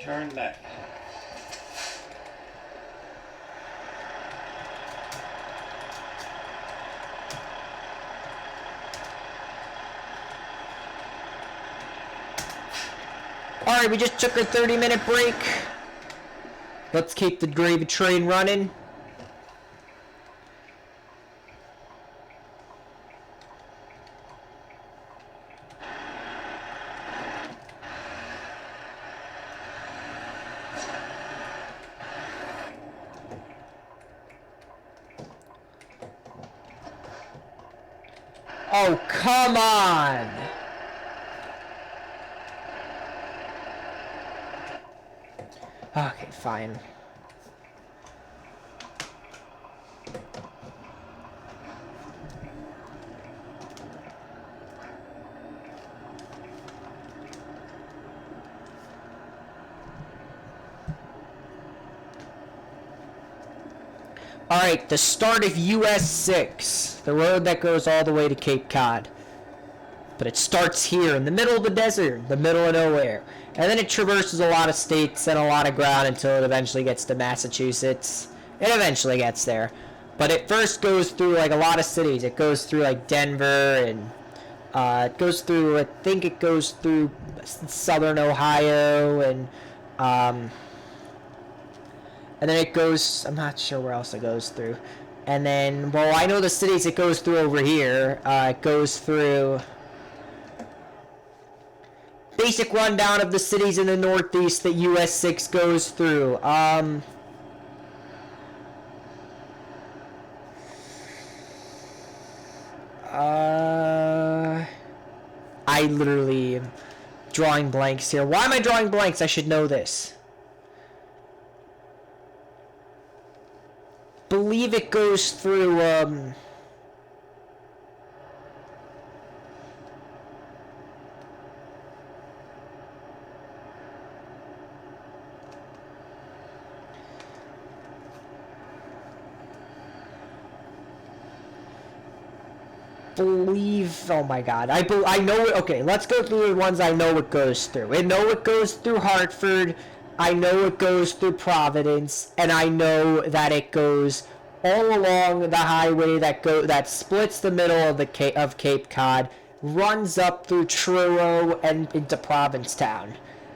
Turn left. Alright, we just took our 30-minute break. Let's keep the gravy train running. Oh, come on! Okay, fine. Alright, the start of US 6, the road that goes all the way to Cape Cod. But it starts here in the middle of the desert, the middle of nowhere. And then it traverses a lot of states and a lot of ground until it eventually gets to Massachusetts. It eventually gets there. But it first goes through like a lot of cities. It goes through like Denver and it goes through, I think it goes through southern Ohio and then it goes, I'm not sure where else it goes through. And then, well, I know the cities it goes through over here. It goes through... Basic rundown of the cities in the Northeast that US 6 goes through. I literally am drawing blanks here. Why am I drawing blanks? I should know this. Believe it goes through, oh my god, I know it. Okay, let's go through the ones I know it goes through. I know it goes through Hartford, I know it goes through Providence, and I know that it goes all along the highway that splits the middle of Cape Cod, runs up through Truro and into Provincetown.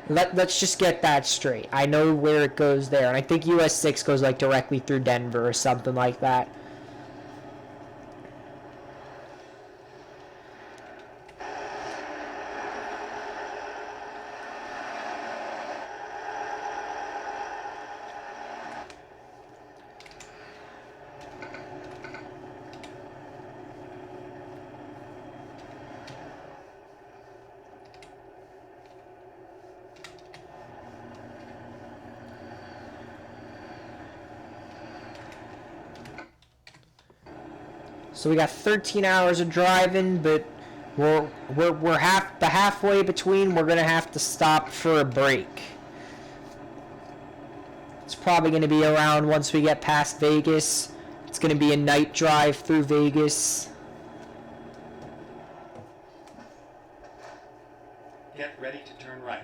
Let's just get that straight. I know where it goes there, and I think US 6 goes like directly through Denver or something like that. So we got 13 hours of driving, but we're halfway between. We're gonna have to stop for a break. It's probably gonna be around once we get past Vegas. It's gonna be a night drive through Vegas. Get ready to turn right.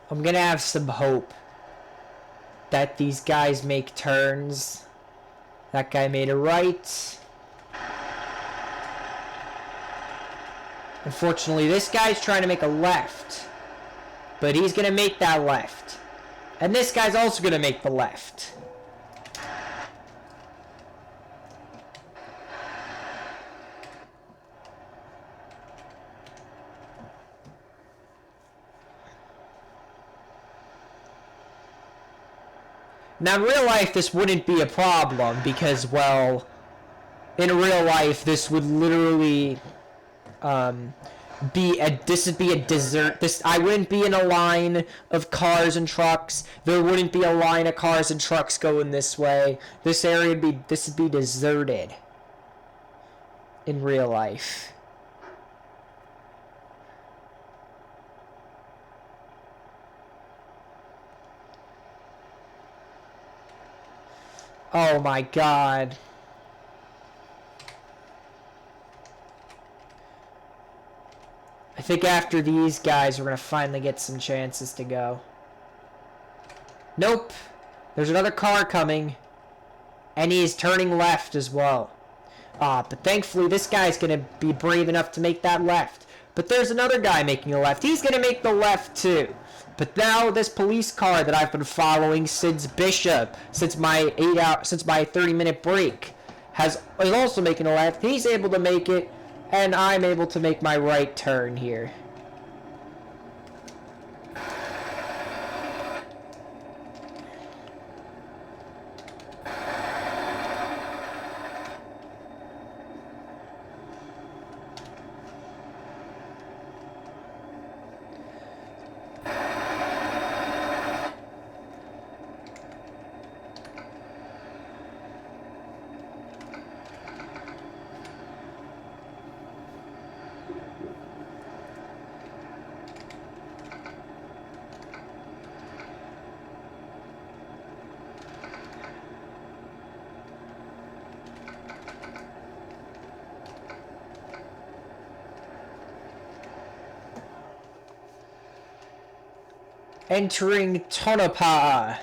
I'm gonna have some hope that these guys make turns. That guy made a right. Unfortunately, this guy's trying to make a left. But he's going to make that left. And this guy's also going to make the left. Now, in real life, this wouldn't be a problem because, well, in real life, this would literally this would be a desert. I wouldn't be in a line of cars and trucks. There wouldn't be a line of cars and trucks going this way. This area would be deserted in real life. Oh my god. I think after these guys, we're going to finally get some chances to go. Nope. There's another car coming. And he's turning left as well. But thankfully, this guy's going to be brave enough to make that left. But there's another guy making a left. He's going to make the left too. But now this police car that I've been following since Bishop, since my 30-minute break, is also making a left. He's able to make it, and I'm able to make my right turn here. Entering Tonopah.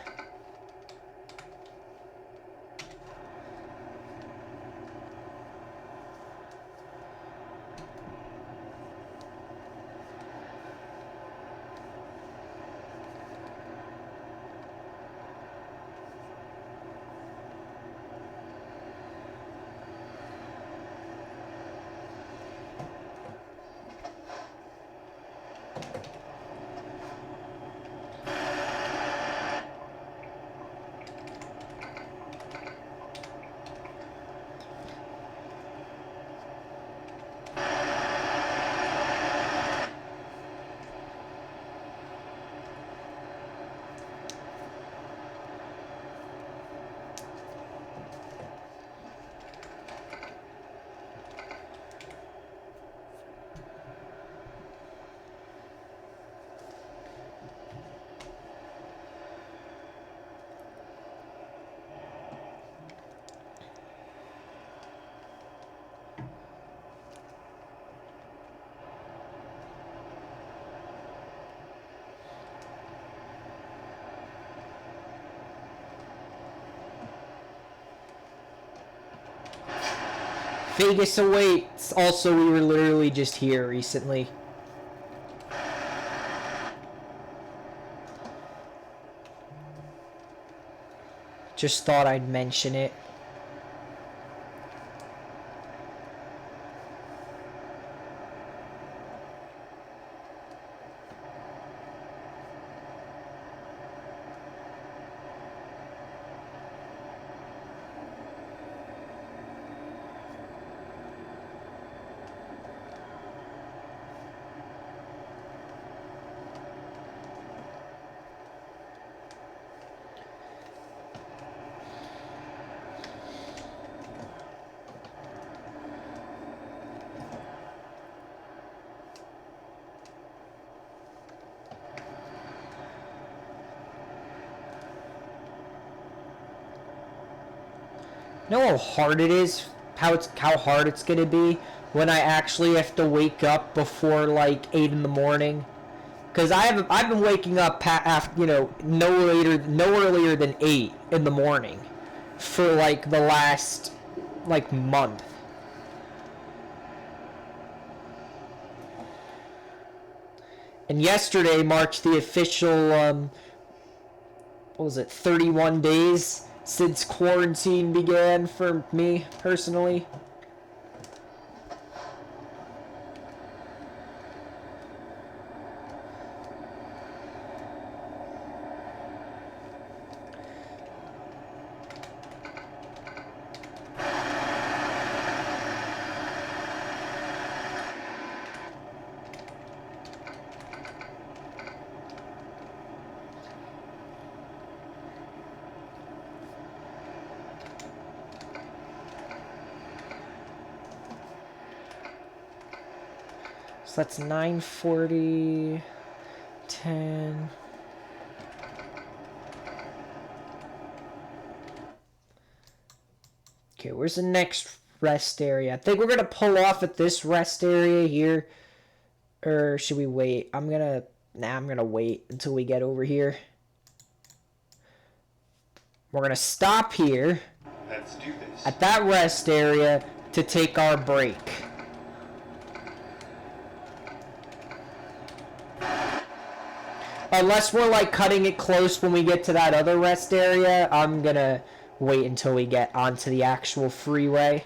Vegas awaits. Also, we were literally just here recently. Just thought I'd mention it. You know how hard it is? How hard it's gonna be when I actually have to wake up before like 8 in the morning? Because I've been waking up after, no earlier than 8 in the morning for like the last like month. And yesterday marked the official, what was it, 31 days since quarantine began for me, personally. So that's 9:40, 10. Okay, where's the next rest area? I think we're gonna pull off at this rest area here. Or should we wait? I'm gonna wait until we get over here. We're gonna stop here. Let's do this. At that rest area to take our break. Unless we're like cutting it close when we get to that other rest area, I'm gonna wait until we get onto the actual freeway.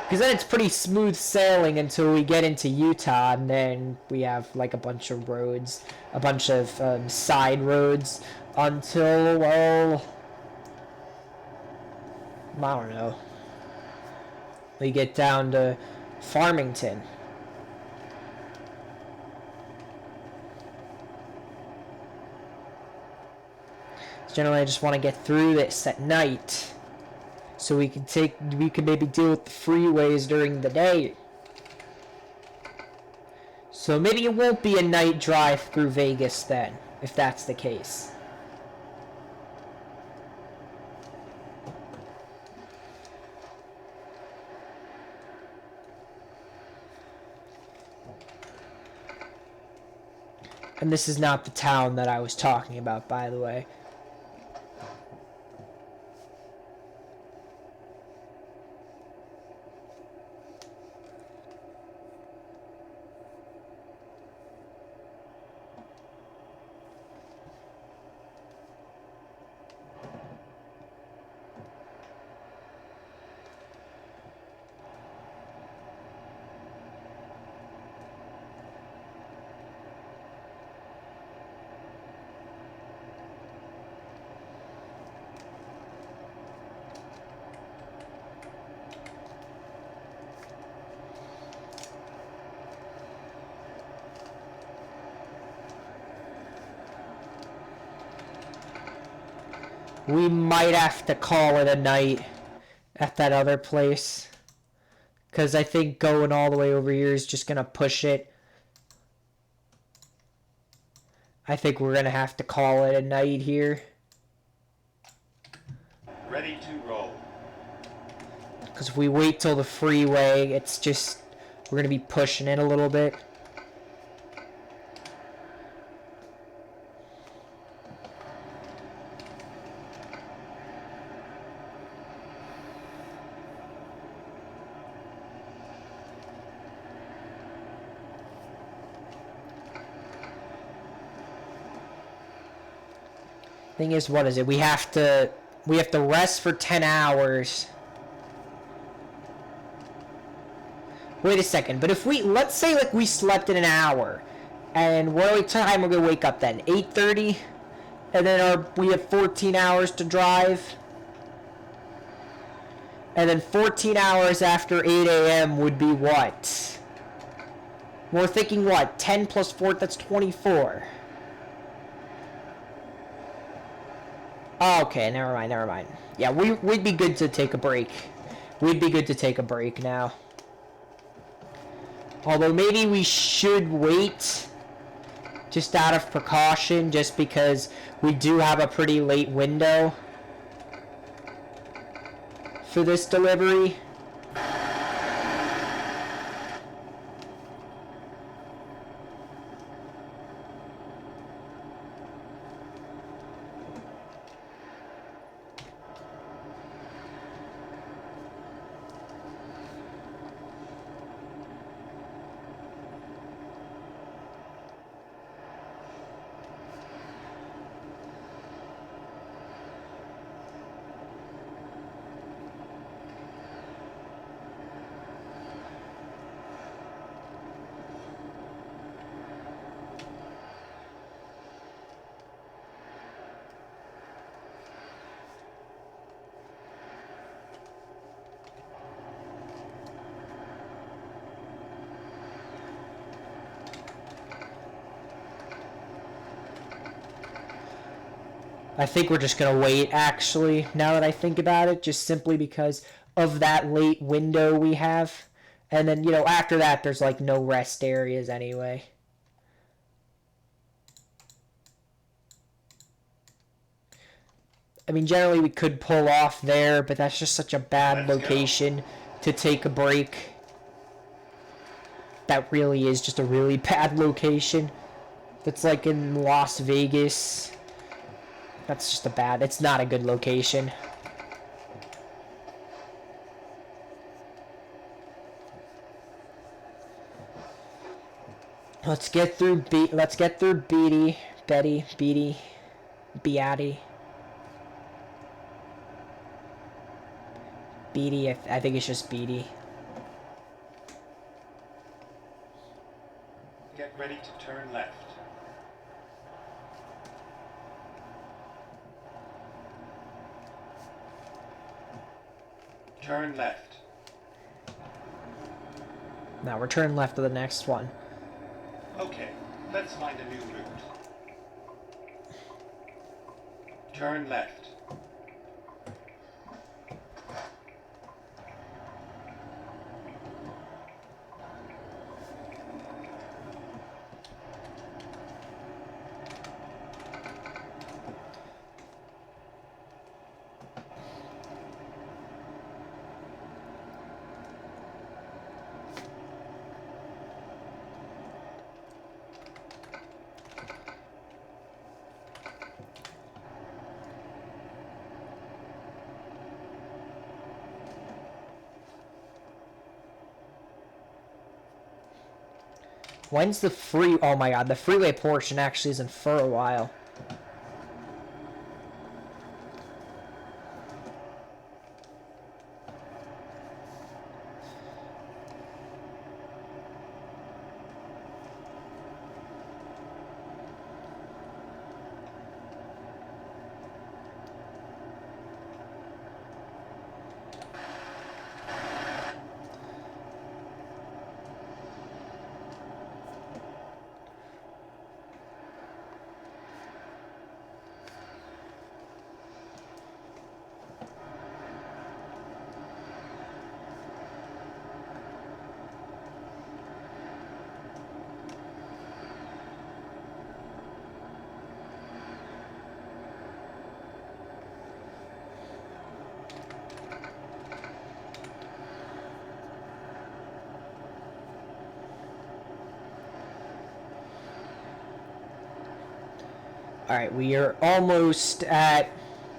Because then it's pretty smooth sailing until we get into Utah, and then we have like a bunch of roads, a bunch of side roads until, well, I don't know. We get down to Farmington. Generally, I just want to get through this at night, so we can maybe deal with the freeways during the day. So maybe it won't be a night drive through Vegas then, if that's the case. And this is not the town that I was talking about, by the way. We might have to call it a night at that other place. Because I think going all the way over here is just going to push it. I think we're going to have to call it a night here. Ready to roll. Because if we wait till the freeway, it's just, we're going to be pushing it a little bit. Thing is, what is it? We have to rest for 10 hours. Wait a second, but if let's say like we slept in an hour, and what time we're gonna wake up then? 8:30, and then we have 14 hours to drive, and then 14 hours after 8 a.m. would be what? We're thinking what? 10 plus 4, that's 24. Oh, okay, never mind. Yeah, we'd be good to take a break. We'd be good to take a break now. Although maybe we should wait, just out of precaution, just because we do have a pretty late window for this delivery. I think we're just going to wait, actually, now that I think about it, just simply because of that late window we have. And then, you know, after that, there's, like, no rest areas anyway. I mean, generally we could pull off there, but that's just such a bad location to take a break. That really is just a really bad location. It's like in Las Vegas. That's just it's not a good location. Let's get through Beatty, Beatty, Beatty. Beatty, I think it's just Beatty. Get ready to turn left. Turn left. Now we're turning left to the next one. Okay, let's find a new route. Turn left. When's the free... Oh my god, the freeway portion actually isn't for a while. Alright, we are almost at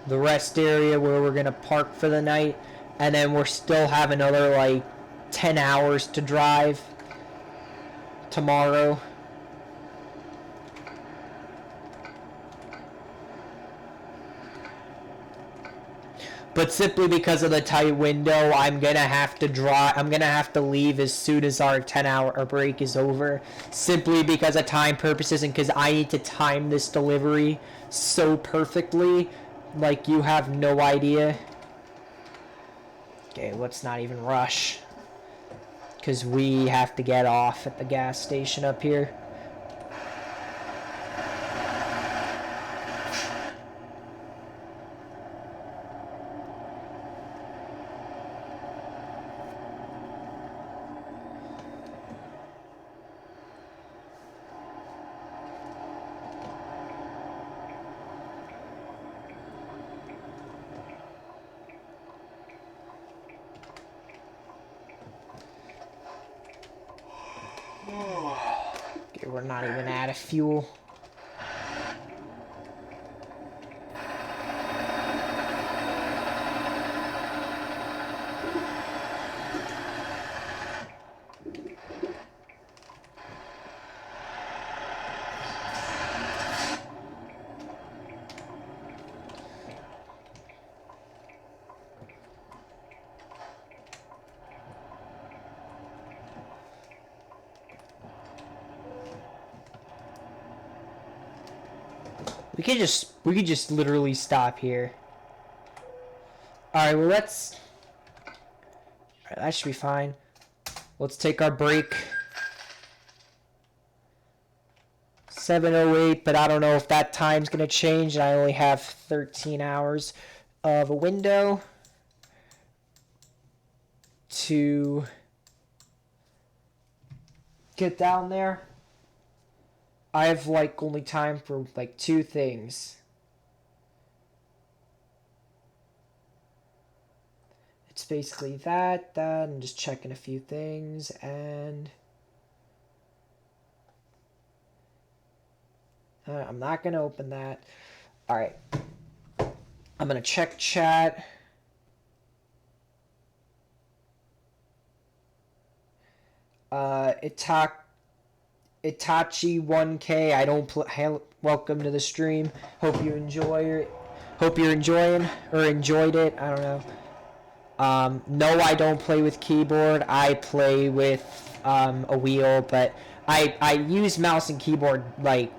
the rest area where we're going to park for the night. And then we're still have another, like, 10 hours to drive tomorrow. But simply because of the tight window, I'm gonna have to leave as soon as our 10-hour break is over. Simply because of time purposes and because I need to time this delivery so perfectly. Like, you have no idea. Okay, let's not even rush. Because we have to get off at the gas station up here. Okay, we're not even out of fuel. We could just literally stop here. Alright, well let's... Alright, that should be fine. Let's take our break. 7:08, but I don't know if that time's going to change, and I only have 13 hours of a window to get down there. I have like only time for like 2 things. It's basically that, I'm just checking a few things, and I'm not going to open that. All right. I'm going to check chat. Itachi 1K, I don't play. Welcome to the stream. Hope you enjoy it. Hope you're enjoying or enjoyed it. I don't know. No, I don't play with keyboard. I play with a wheel, but I use mouse and keyboard like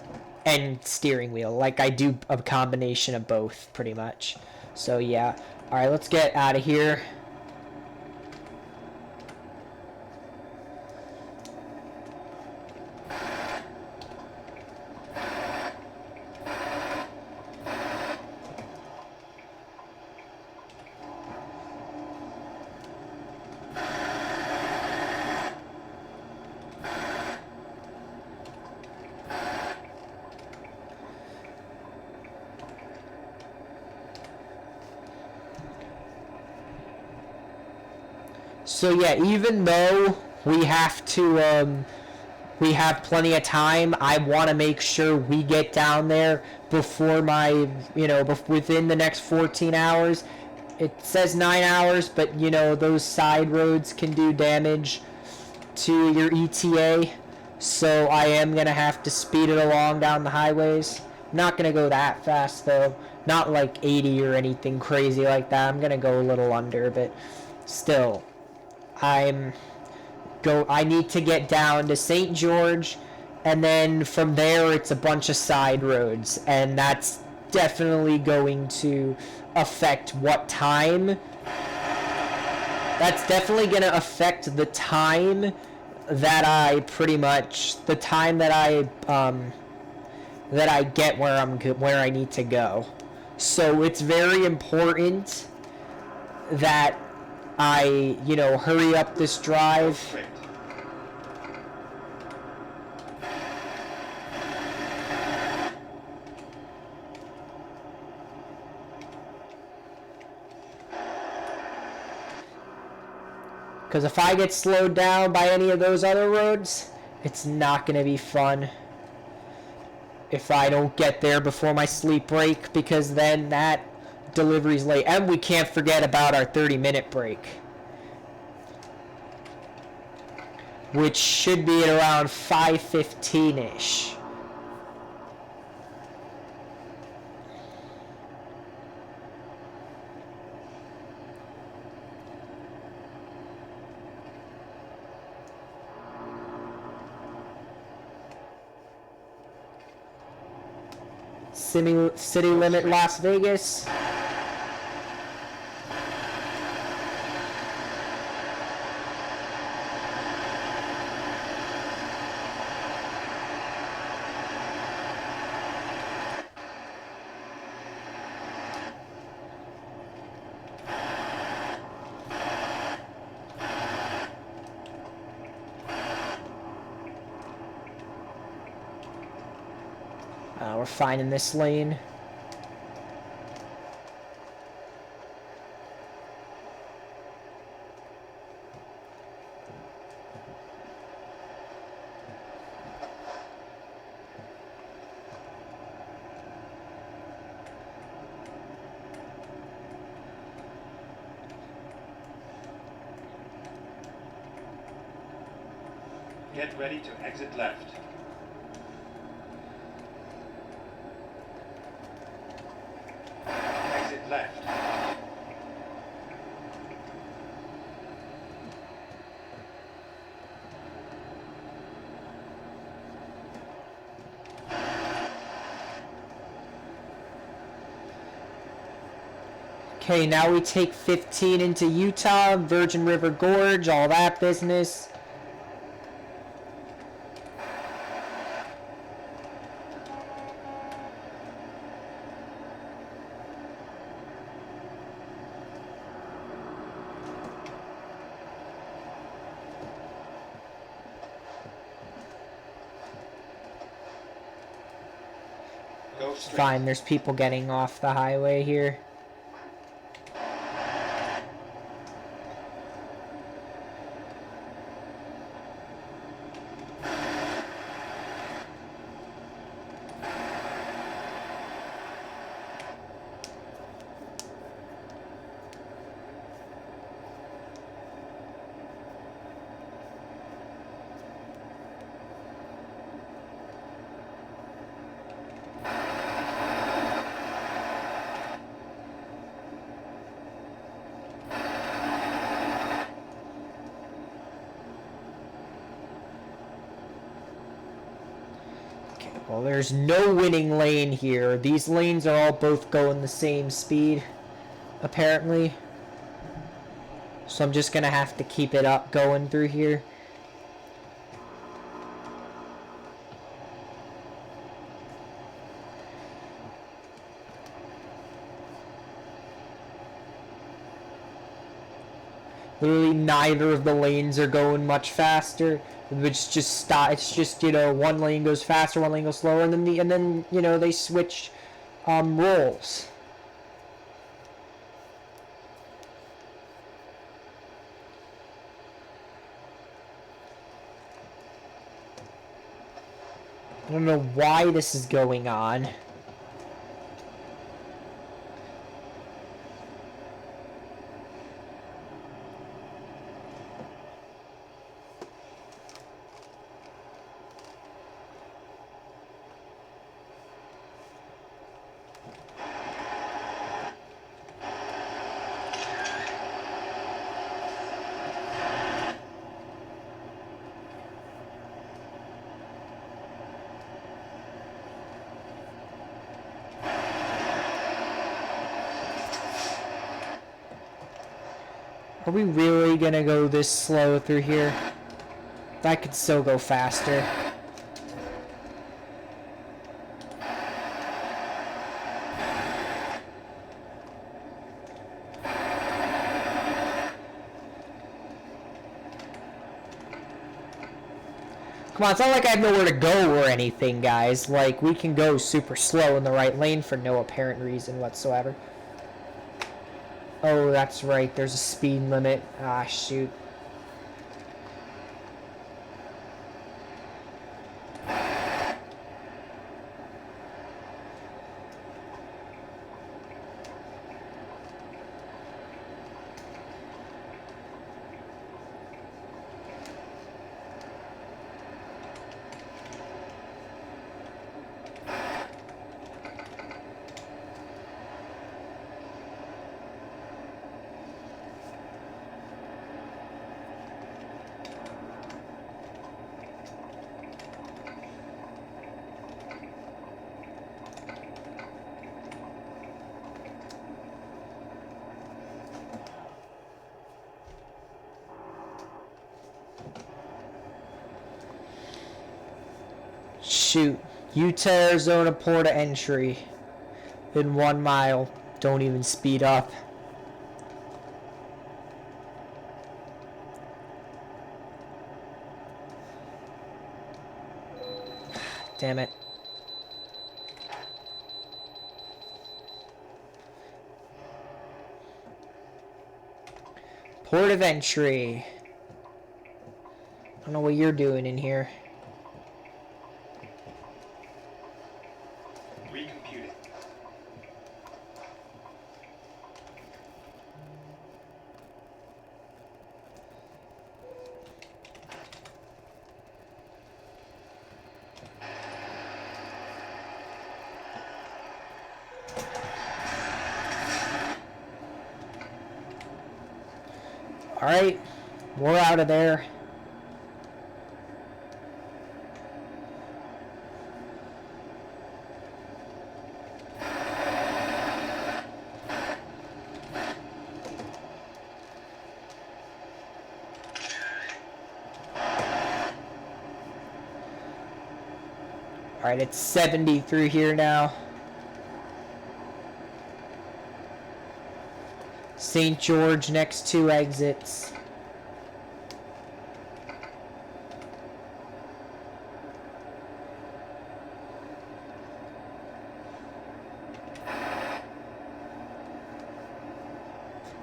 and steering wheel. Like I do a combination of both pretty much. So yeah. All right, let's get out of here. So yeah, even though we have plenty of time, I want to make sure we get down there before within the next 14 hours. It says 9 hours, but those side roads can do damage to your ETA. So I am going to have to speed it along down the highways. I'm not going to go that fast though. Not like 80 or anything crazy like that. I'm going to go a little under, but still. I need to get down to St. George, and then from there it's a bunch of side roads, and that's definitely going to affect what time. That's definitely going to affect the time that I get where I need to go. So it's very important that I, hurry up this drive. Because if I get slowed down by any of those other roads, it's not going to be fun. If I don't get there before my sleep break, because then that delivery's late. And we can't forget about our 30-minute break, which should be at around 5:15-ish. City limit Las Vegas. We're fine in this lane. Get ready to exit left. Exit left. Okay, now we take 15 into Utah, Virgin River Gorge, all that business. Go straight. Fine, there's people getting off the highway here. Well, there's no winning lane here. These lanes are all both going the same speed, apparently. So I'm just going to have to keep it up going through here. Literally neither of the lanes are going much faster. Which just stop. It's just, you know, one lane goes faster, one lane goes slower, and then you know, they switch roles. I don't know why this is going on. Are we really gonna go this slow through here? I could still go faster. Come on, it's not like I have nowhere to go or anything, guys. Like, we can go super slow in the right lane for no apparent reason whatsoever. Oh, that's right. There's a speed limit. Ah, shoot. Shoot. Utah, Arizona, port of entry. In 1 mile. Don't even speed up. Damn it. Port of entry. I don't know what you're doing in here. Recomputing. Alright. We're out of there. Alright, it's 70 through here now. St. George, next 2 exits.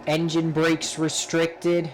engine brakes restricted.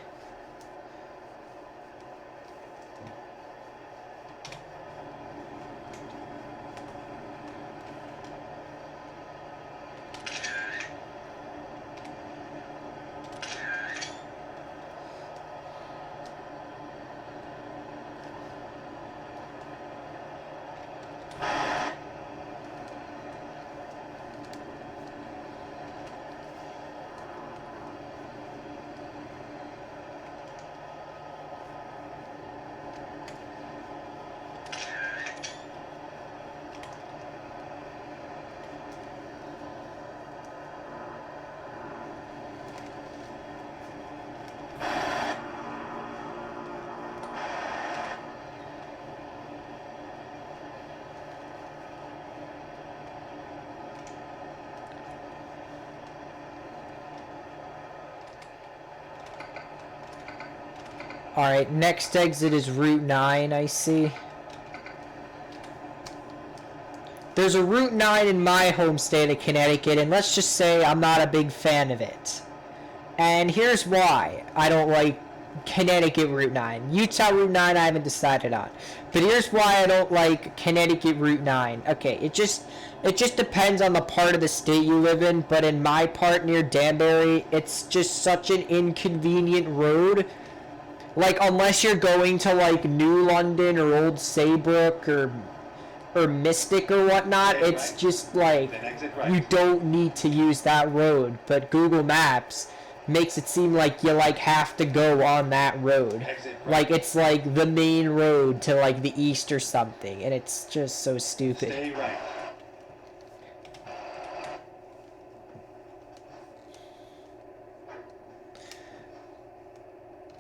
Alright, next exit is Route 9, I see. There's a Route 9 in my home state of Connecticut, and let's just say I'm not a big fan of it. And here's why I don't like Connecticut Route 9. Utah Route 9 I haven't decided on. But here's why I don't like Connecticut Route 9. Okay, it just depends on the part of the state you live in, but in my part near Danbury, it's just such an inconvenient road. Like, unless you're going to, like, New London or Old Saybrook or Mystic or whatnot, it's just, like, you don't need to use that road. But Google Maps makes it seem like you, like, have to go on that road. Like, it's, like, the main road to, like, the east or something. And it's just so stupid. Stay right.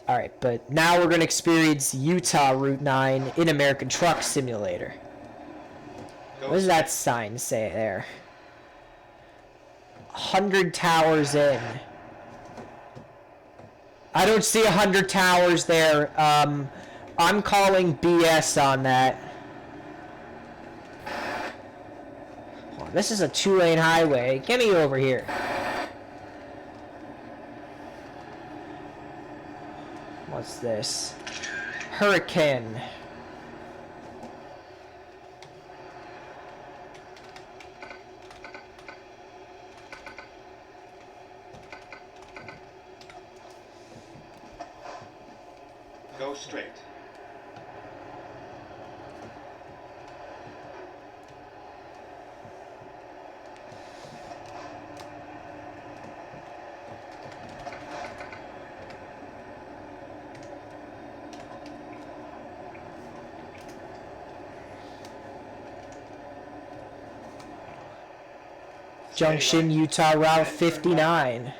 Alright, but now we're going to experience Utah Route 9 in American Truck Simulator. What does that sign say there? 100 towers in. I don't see 100 towers there. I'm calling BS on that. Oh, this is a 2-lane highway. Get me over here. What's this? Hurricane. Go straight. Junction, Utah Route 59.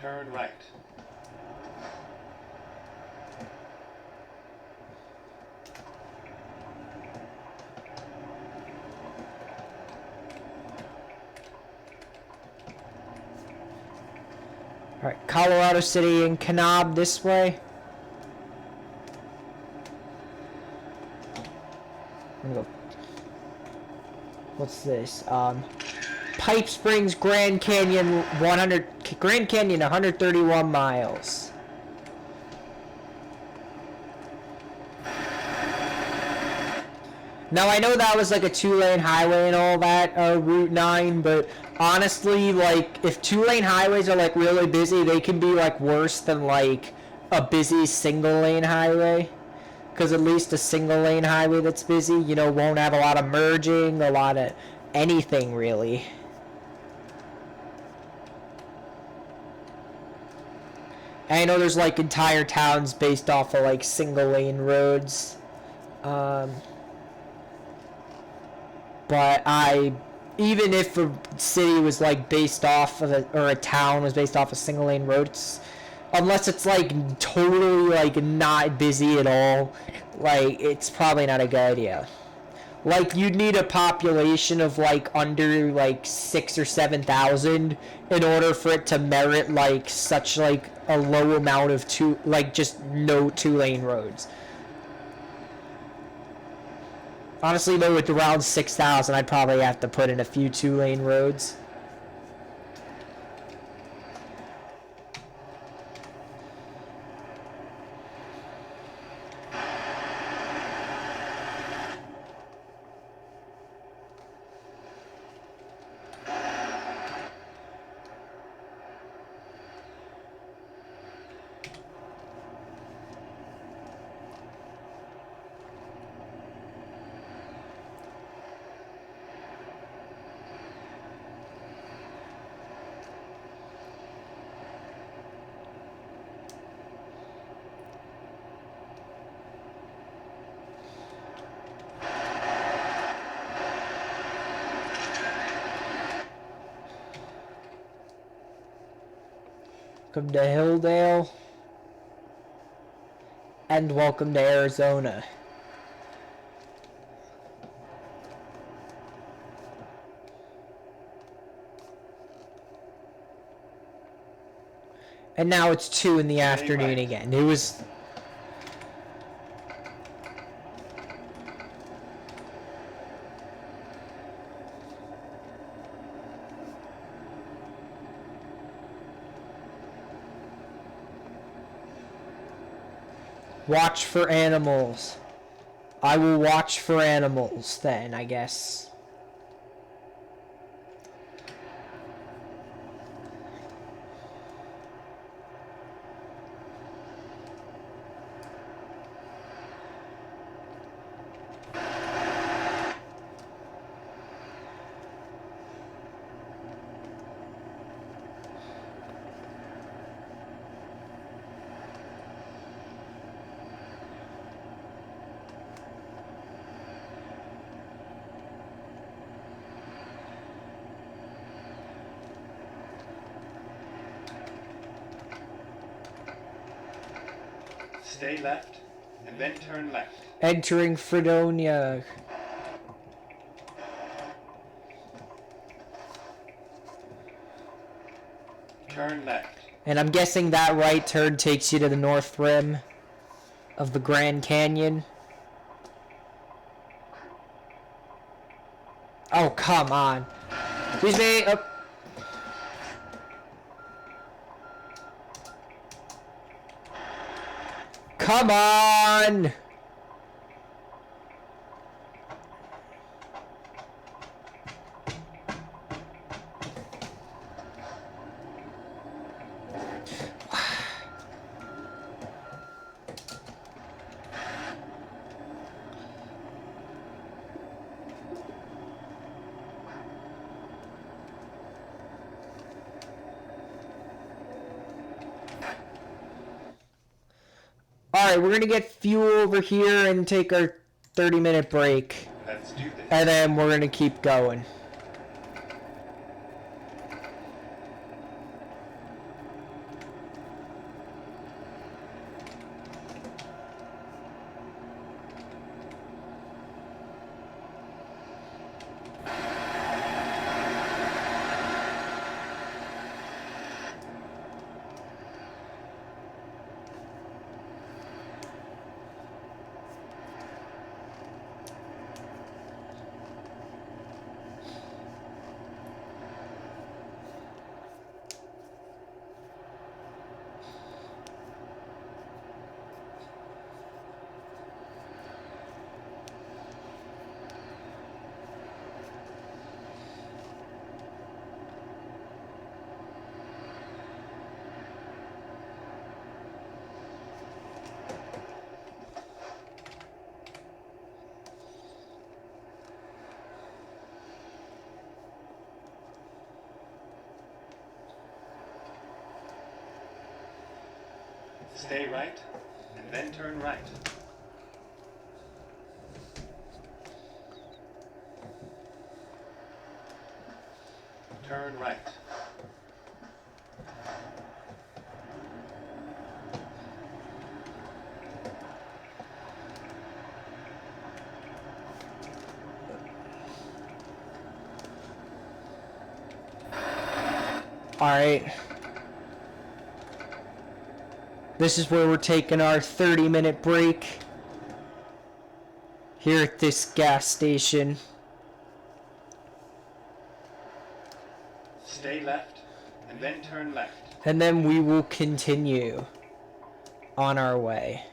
Turn right. Alright, Colorado City and Kanab this way. I'm gonna go. What's this? Pipe Springs, Grand Canyon 131 miles. Now I know that was like a 2-lane highway and all that, Route 9, but honestly, like, if 2-lane highways are like really busy, they can be like worse than like a busy single-lane highway. Because at least a single lane highway that's busy, you know, won't have a lot of merging, a lot of anything really. And I know there's like entire towns based off of like single lane roads. But even if a city was like based off of or a town was based off a single lane roads, unless it's like totally like not busy at all, like it's probably not a good idea. Like you'd need a population of like under like 6 or 7 thousand in order for it to merit like such like a low amount of just no 2 lane roads. Honestly, though, with around 6,000, I'd probably have to put in a few 2 lane roads. Welcome to Hilldale. And welcome to Arizona. And now it's 2 in the afternoon again. It was... Watch for animals. I will watch for animals then, I guess. Stay left and then turn left. Entering Fredonia. Turn left. And I'm guessing that right turn takes you to the north rim of the Grand Canyon. Oh, come on. Excuse me. Oh. Come on! Alright, we're going to get fuel over here and take our 30-minute break. Let's do this. And then we're going to keep going. Stay right, and then turn right. Turn right. Alright. This is where we're taking our 30-minute break. Here at this gas station. Stay left, and then turn left. And then we will continue on our way.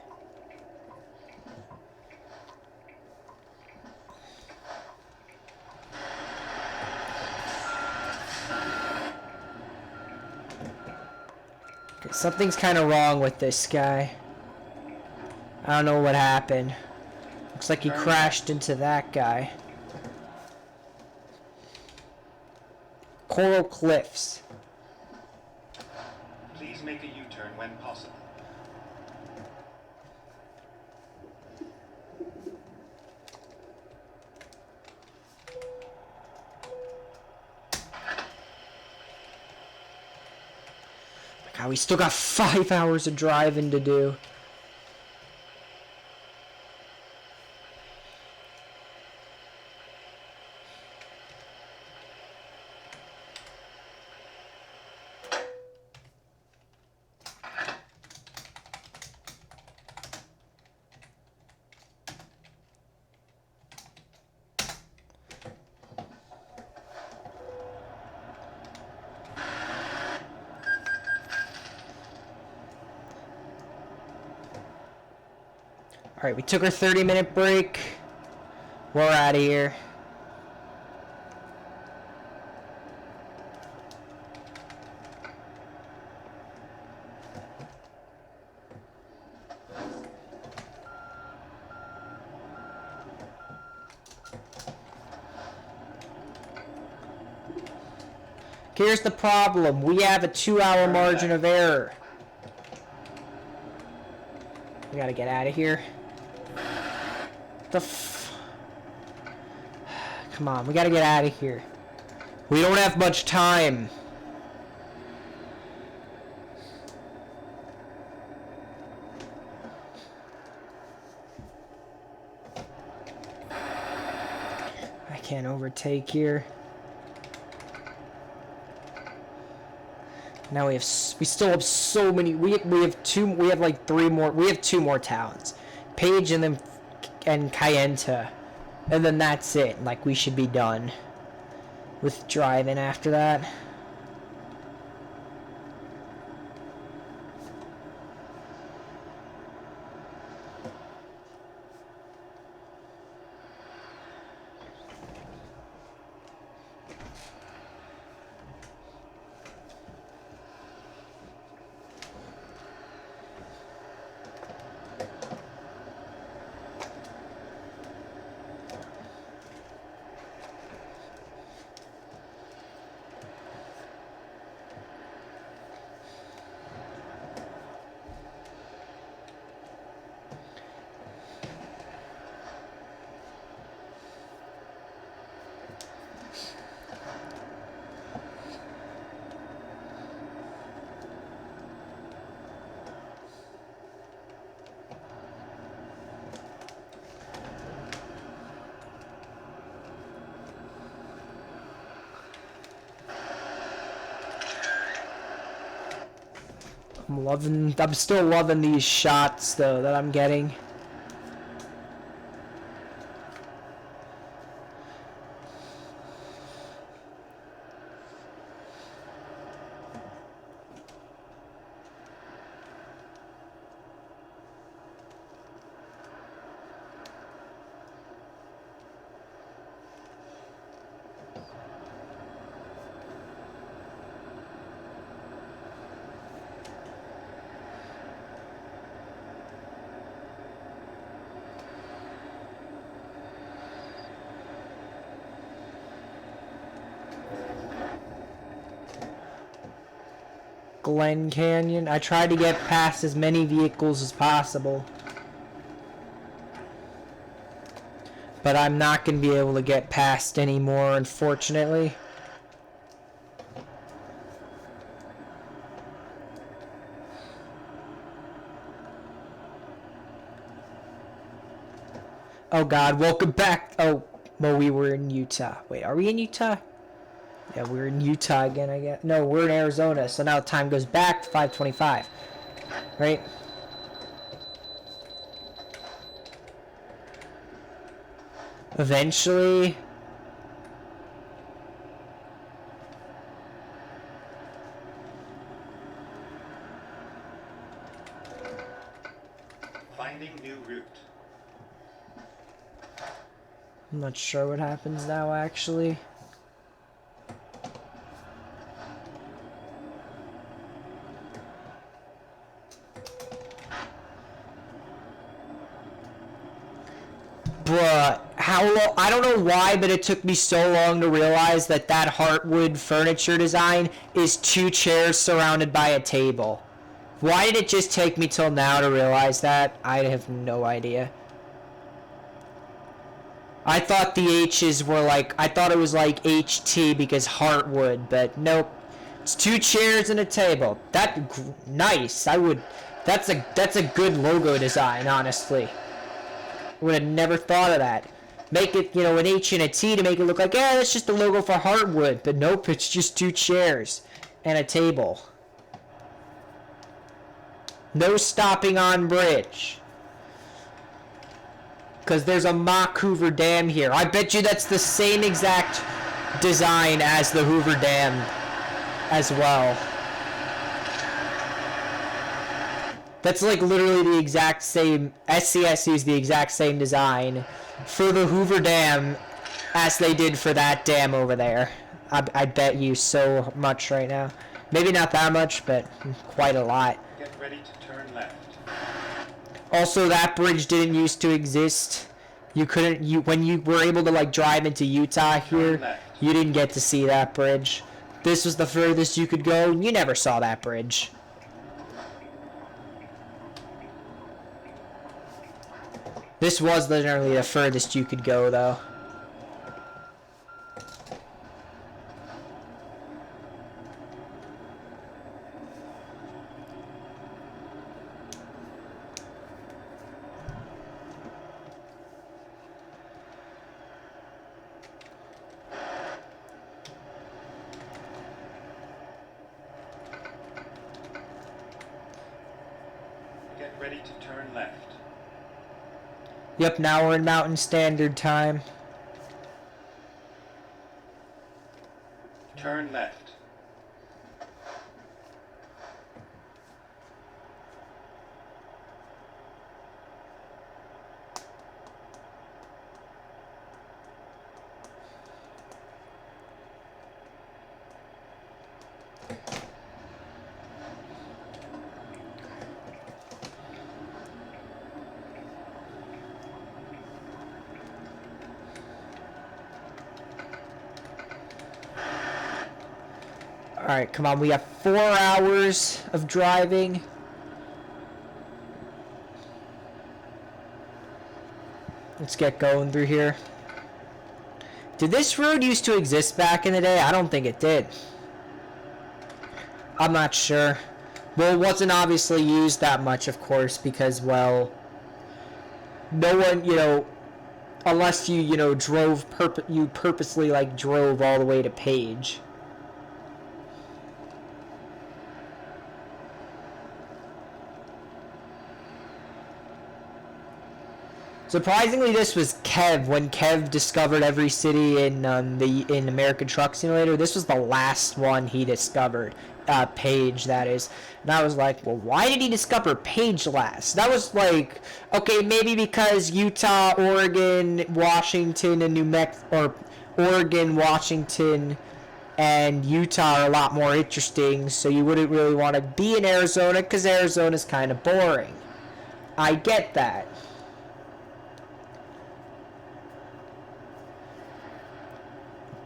Okay, something's kind of wrong with this guy. I don't know what happened. Looks like he crashed into that guy. Coral Cliffs. Please make a U-turn when possible. God, we still got 5 hours of driving to do. Alright, we took our 30-minute break. We're out of here. Here's the problem. We have a 2-hour margin of error. We gotta get out of here. Come on, we gotta get out of here. We don't have much time. I can't overtake here. Now we still have so many. We have like 3 more. We have 2 more towns, Page and Kayenta, and then that's it. Like, we should be done with driving after that. I'm still loving these shots though that I'm getting. Glen Canyon. I tried to get past as many vehicles as possible. But I'm not going to be able to get past anymore, unfortunately. Oh god, welcome back. Oh, well, we were in Utah. Wait, are we in Utah? Yeah, we're in Utah again, I guess. No, we're in Arizona, so now time goes back to 5:25. Right? Eventually... Finding new route. I'm not sure what happens now, actually. Bruh, how long? I don't know why, but it took me so long to realize that that Heartwood furniture design is 2 chairs surrounded by a table. Why did it just take me till now to realize that? I have no idea. I thought the H's were like, I thought it was like HT because Heartwood, but nope. It's 2 chairs and a table. Nice. That's a good logo design, honestly. Would have never thought of that. Make it, an H and a T to make it look like, yeah, that's just the logo for Heartwood. But nope, it's just 2 chairs and a table. No stopping on bridge. Because there's a mock Hoover Dam here. I bet you that's the same exact design as the Hoover Dam as well. That's like literally the exact same. SCS used the exact same design for the Hoover Dam as they did for that dam over there. I bet you so much right now. Maybe not that much, but quite a lot. Get ready to turn left. Also, that bridge didn't used to exist. When you were able to like drive into Utah here, you didn't get to see that bridge. This was the furthest you could go. You never saw that bridge. This was literally the furthest you could go, though. Get ready to turn left. Yep, now we're in Mountain Standard Time. Turn left. Alright, come on. We have 4 hours of driving. Let's get going through here. Did this road used to exist back in the day? I don't think it did. I'm not sure. Well, it wasn't obviously used that much, of course, because, well, no one, unless you, you purposely, like, drove all the way to Page. Surprisingly, this was Kev. When Kev discovered every city in American Truck Simulator, this was the last one he discovered. Page, that is. And I was like, well, why did he discover Page last? That was like, okay, maybe because Utah, Oregon, Washington, and New Mexico, or Oregon, Washington, and Utah are a lot more interesting, so you wouldn't really want to be in Arizona because Arizona's kind of boring. I get that.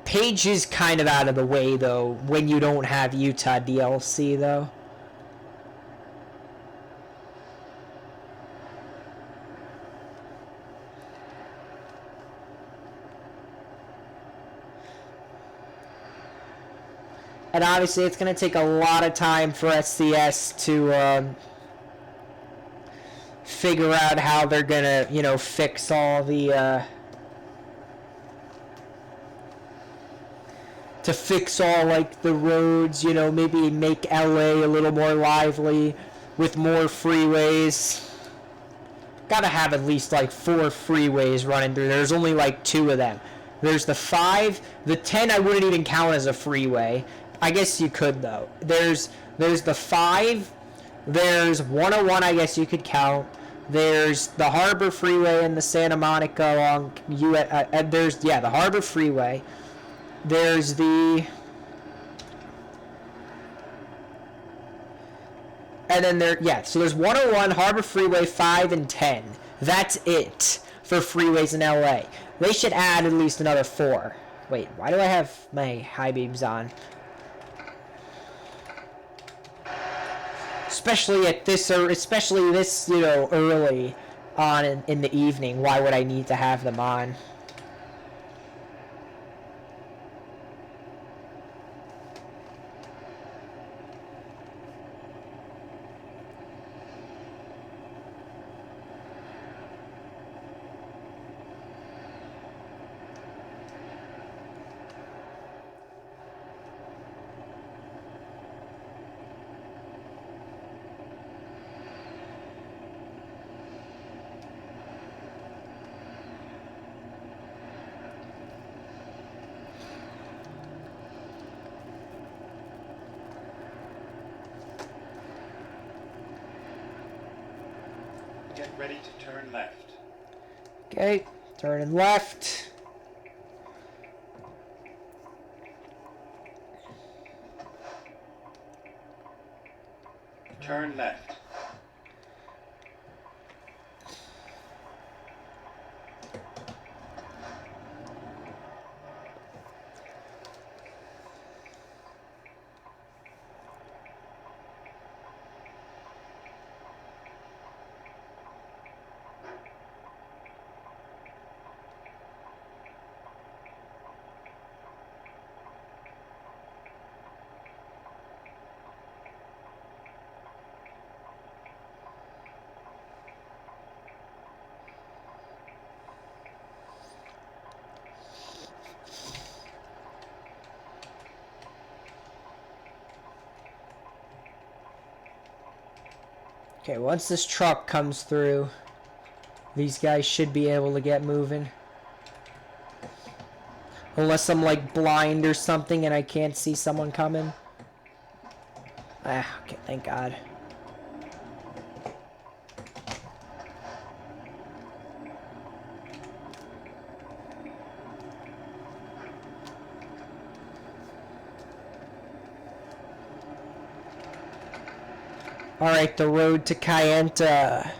Page is kind of out of the way, though, when you don't have Utah DLC, though. And obviously, it's going to take a lot of time for SCS to figure out how they're going to, fix all the... to fix all, like, the roads, maybe make LA a little more lively with more freeways. Gotta have at least, like, 4 freeways running through. There's only, like, 2 of them. There's the 5. The 10 I wouldn't even count as a freeway. I guess you could, though. There's the 5. There's 101, I guess you could count. There's the Harbor Freeway and the Santa Monica along there's, the Harbor Freeway. There's the... And then so there's 101, Harbor Freeway, 5, and 10. That's it for freeways in LA. They should add at least another 4. Wait, why do I have my high beams on? Especially this, early on in the evening. Why would I need to have them on? Get ready to turn left. Okay, turning left. Turn left. Okay, once this truck comes through, these guys should be able to get moving. Unless I'm, like, blind or something and I can't see someone coming. Okay, thank God. Alright, the road to Kayenta.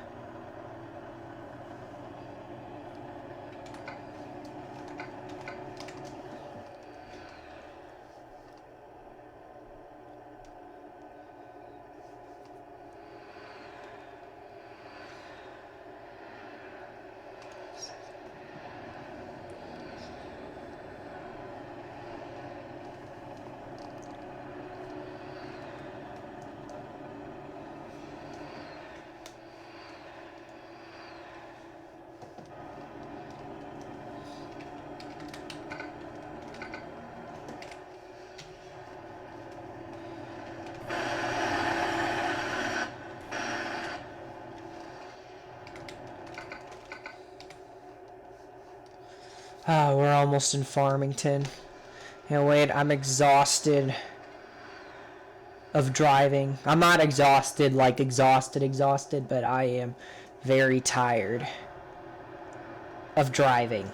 Oh, we're almost in Farmington. Wait, I'm exhausted of driving. I'm not exhausted, like exhausted, but I am very tired of driving.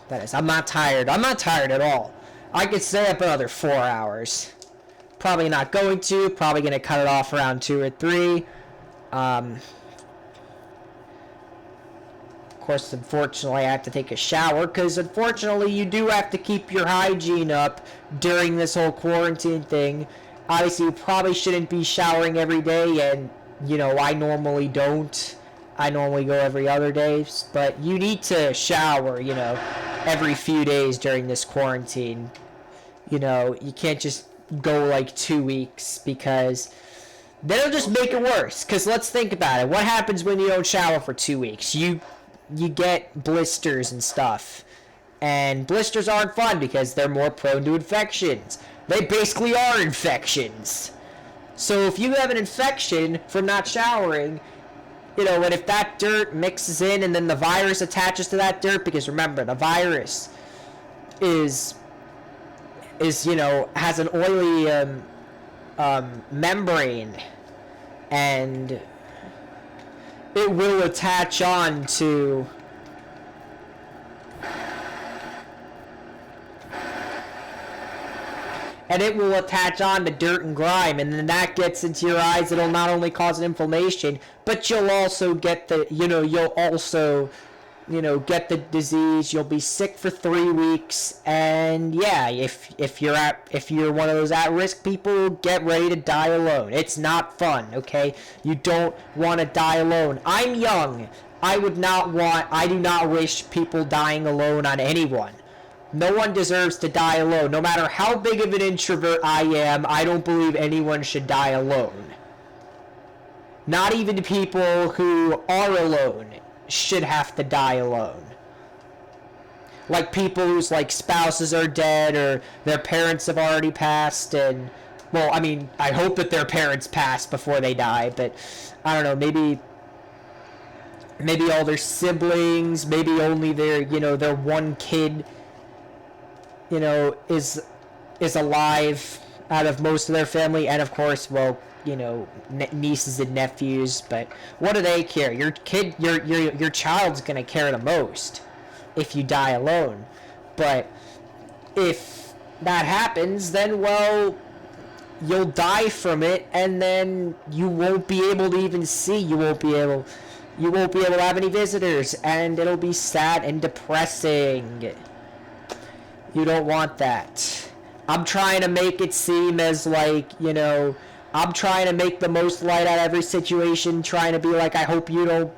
That is, I'm not tired. I'm not tired at all. I could stay up another 4 hours. Probably not going to. Probably going to cut it off around 2 or 3. Of course, unfortunately, I have to take a shower because, unfortunately, you do have to keep your hygiene up during this whole quarantine thing. Obviously, you probably shouldn't be showering every day, and, I normally don't. I normally go every other day, but you need to shower, every few days during this quarantine. You can't just go like 2 weeks, because then it'll just make it worse. Because let's think about it. What happens when you don't shower for 2 weeks? You get blisters and stuff. And blisters aren't fun because they're more prone to infections. They basically are infections. So if you have an infection from not showering, and if that dirt mixes in and then the virus attaches to that dirt, because remember, the virus is has an oily membrane, and it will attach on to dirt and grime, and then that gets into your eyes. It'll not only cause an inflammation, but you'll also get the get the disease. You'll be sick for 3 weeks, and yeah, if you're one of those at-risk people, get ready to die alone. It's not fun, okay? You don't want to die alone. I'm young. I do not wish people dying alone on anyone. No one deserves to die alone. No matter how big of an introvert I am, I don't believe anyone should die alone. Not even people who are alone should have to die alone. Like people whose spouses are dead or their parents have already passed, and well, I mean, I hope that their parents pass before they die, but I don't know, maybe all their siblings, maybe only their one kid is alive out of most of their family, and of course, well, nieces and nephews, but what do they care? Your child's gonna care the most if you die alone. But if that happens, then, well, you'll die from it, and then you won't be able to even see. You won't be able to have any visitors, and it'll be sad and depressing. You don't want that. I'm trying to make it seem as I'm trying to make the most light out of every situation, trying to be like, I hope you don't,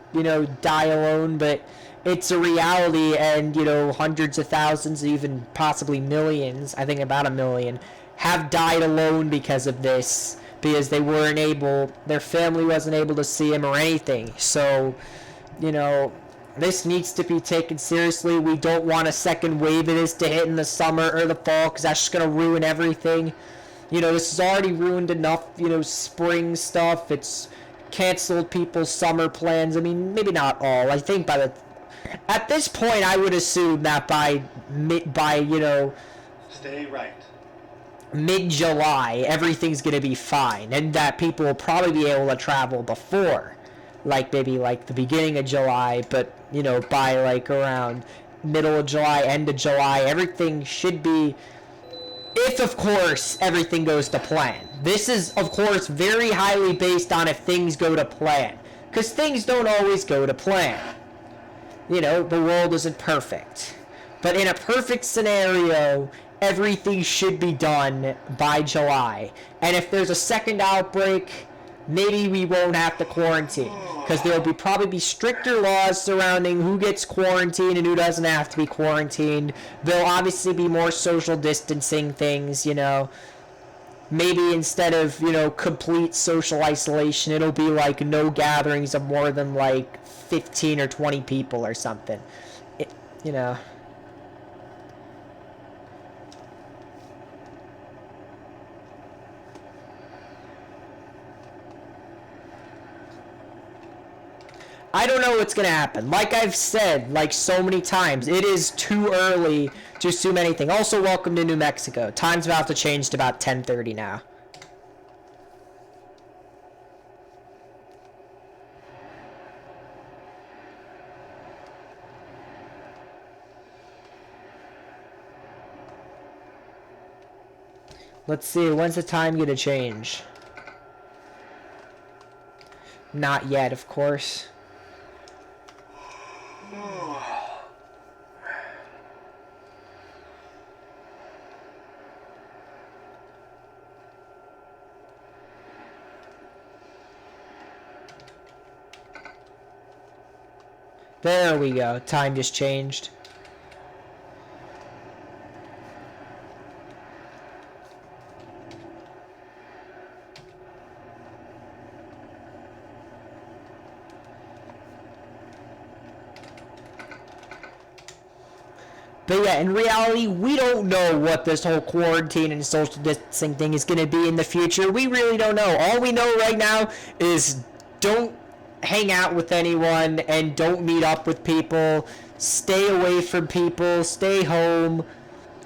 die alone, but it's a reality, and, hundreds of thousands, even possibly millions, I think about 1 million, have died alone because of this, because their family wasn't able to see him or anything. So, this needs to be taken seriously. We don't want a second wave of this to hit in the summer or the fall, because that's just going to ruin everything. This has already ruined enough, spring stuff. It's canceled people's summer plans. I mean, maybe not all. I think at this point, I would assume that by Stay right. mid-July, everything's going to be fine, and that people will probably be able to travel before, maybe the beginning of July, but by around middle of July, end of July, everything should be, if of course everything goes to plan. This is of course very highly based on if things go to plan, because things don't always go to plan. The world isn't perfect, but in a perfect scenario, everything should be done by July. And if there's a second outbreak, maybe we won't have to quarantine, because there will probably be stricter laws surrounding who gets quarantined and who doesn't have to be quarantined. There'll obviously be more social distancing things, Maybe instead of, complete social isolation, it'll be no gatherings of more than 15 or 20 people or something. I don't know what's going to happen. Like I've said, so many times, it is too early to assume anything. Also, welcome to New Mexico. Time's about to change to about 10:30 now. Let's see, when's the time going to change? Not yet, of course. There we go. Time just changed. But yeah, in reality, we don't know what this whole quarantine and social distancing thing is going to be in the future. We really don't know. All we know right now is don't hang out with anyone and don't meet up with people. Stay away from people. Stay home.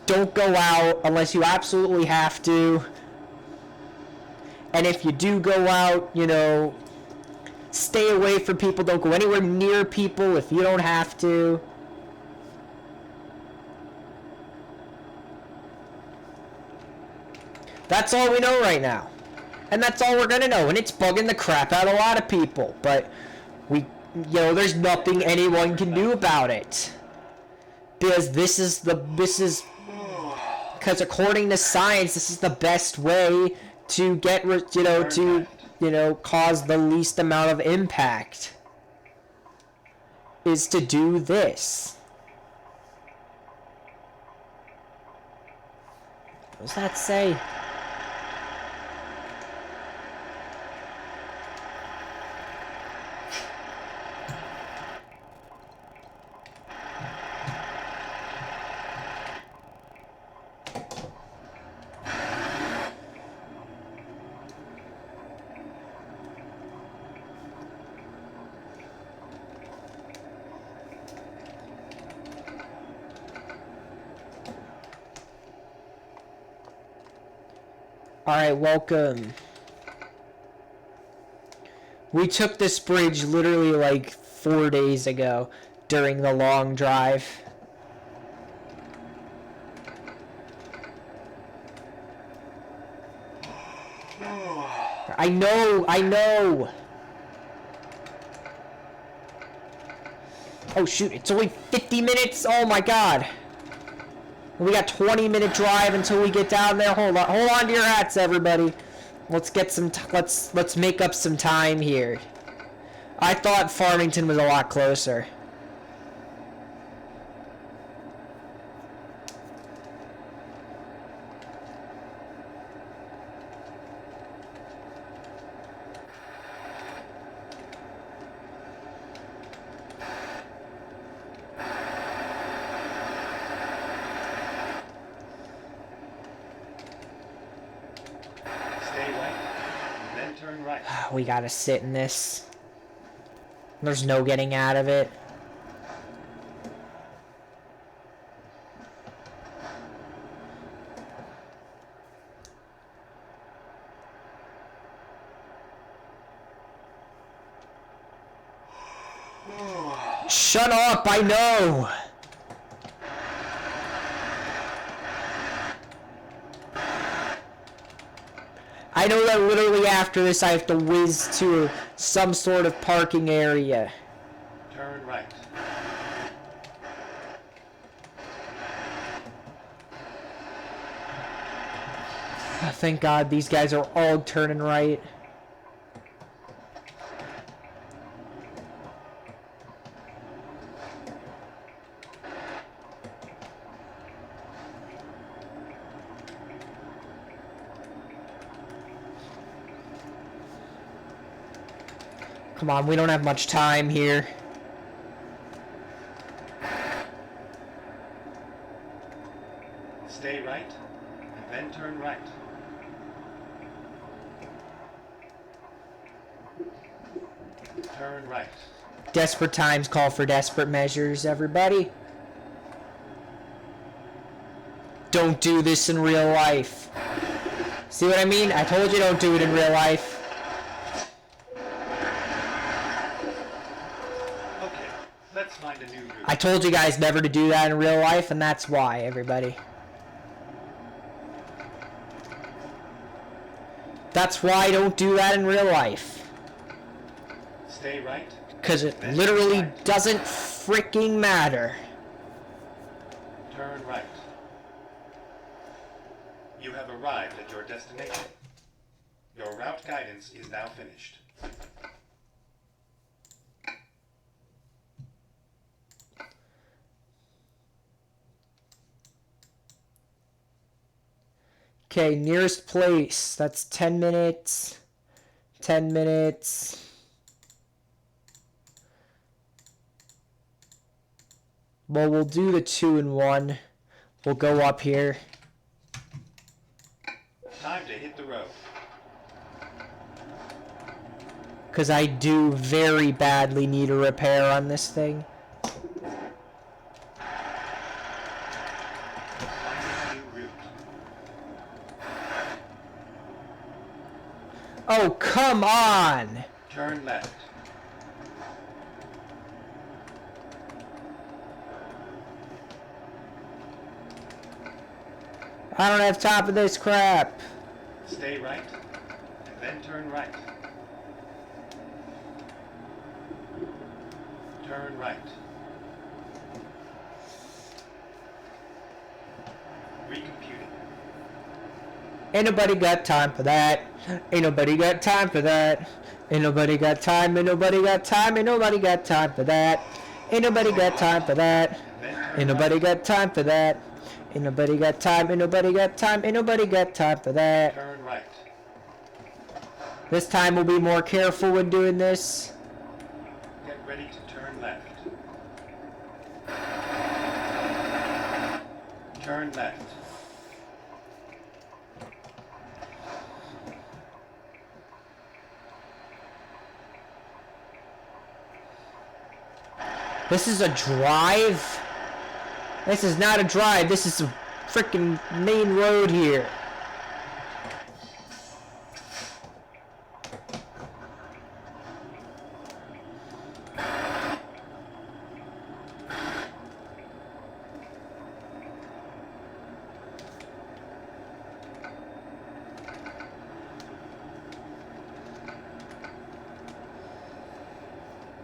Don't go out unless you absolutely have to. And if you do go out, you know, stay away from people. Don't go anywhere near people if you don't have to. That's all we know right now. And that's all we're going to know. And it's bugging the crap out of a lot of people. But we, you know, there's nothing anyone can do about it. Because because according to science, this is the best way to get, cause the least amount of impact. Is to do this. What does that say? Alright, welcome. We took this bridge literally like 4 days ago during the long drive. I know! Oh shoot, it's only 50 minutes? Oh my god! We got 20-minute drive until we get down there. Hold on to your hats, everybody. Let's get some. Let's make up some time here. I thought Farmington was a lot closer. We gotta sit in this. There's no getting out of it. Shut up, I know! I know that literally after this I have to whiz to some sort of parking area. Turn right. Thank God these guys are all turning right. Come on, we don't have much time here. Stay right, and then turn right. Turn right. Desperate times call for desperate measures, everybody. Don't do this in real life. See what I mean? I told you don't do it in real life. Let's find a new route. I told you guys never to do that in real life, and that's why, everybody. That's why I don't do that in real life. Stay right. Because it literally doesn't freaking matter. Turn right. You have arrived at your destination. Your route guidance is now finished. Okay, nearest place. That's 10 minutes. 10 minutes. Well, we'll do the 2-in-1. We'll go up here. Time to hit the road. Because I do very badly need a repair on this thing. Finding a new route. Oh, come on! Turn left. I don't have time for this crap. Stay right, and then turn right. Turn right. Recomputing. Ain't nobody got time for that. Ain't nobody got time for that. Ain't nobody got time, ain't nobody got time, ain't nobody got time for that. Ain't nobody got time for that. Ain't nobody got time for that. Ain't nobody got time, ain't nobody got time, ain't nobody got time for that. Turn right. This time we'll be more careful when doing this. Get ready to turn left. Turn left. This is a drive? This is not a drive, this is a freaking main road here.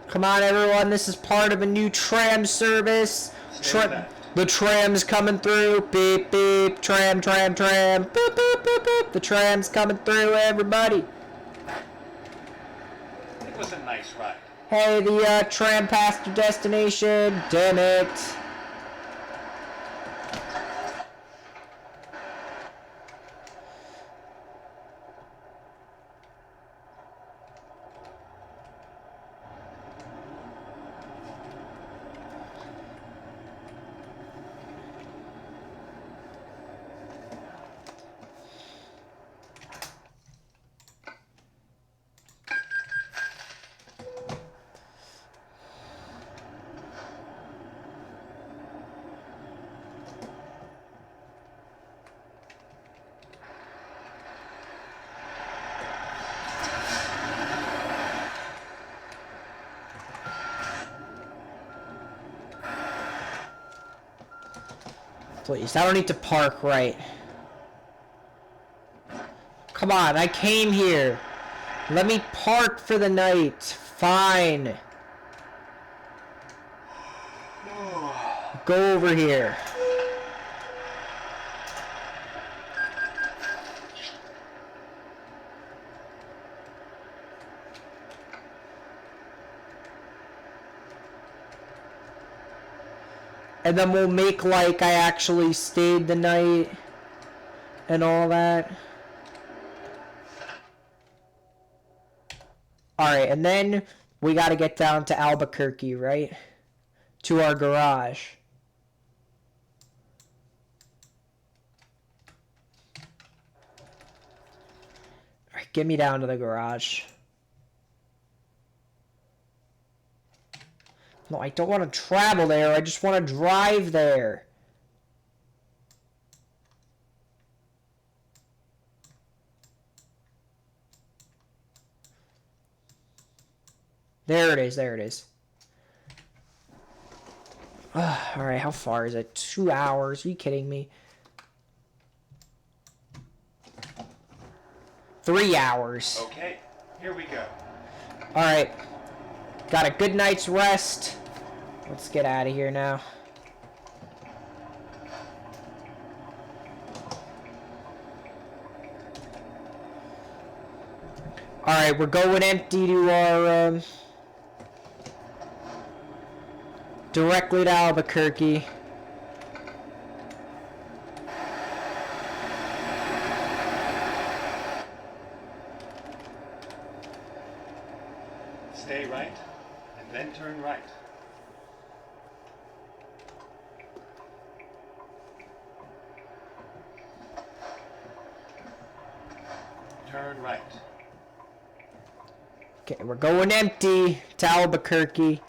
Come on, everyone. This is part of a new tram service. The tram's coming through. Beep, beep. Tram, tram, tram. Boop, boop, boop, boop. The tram's coming through, everybody. It was a nice ride. Hey, the tram passed your destination. Damn it. Please, I don't need to park right. Come on, I came here. Let me park for the night. Fine. Go over here. And then we'll make like I actually stayed the night and all that. Alright, and then we gotta get down to Albuquerque, right? To our garage. Alright, get me down to the garage. No, I don't want to travel there. I just want to drive there. There it is. There it is. Alright, how far is it? 2 hours. Are you kidding me? 3 hours. Okay, here we go. Alright. Got a good night's rest. Let's get out of here now. Alright, we're going empty to our, directly to Albuquerque. Stay right, and then turn right. Turn right. Okay, we're going empty to Albuquerque.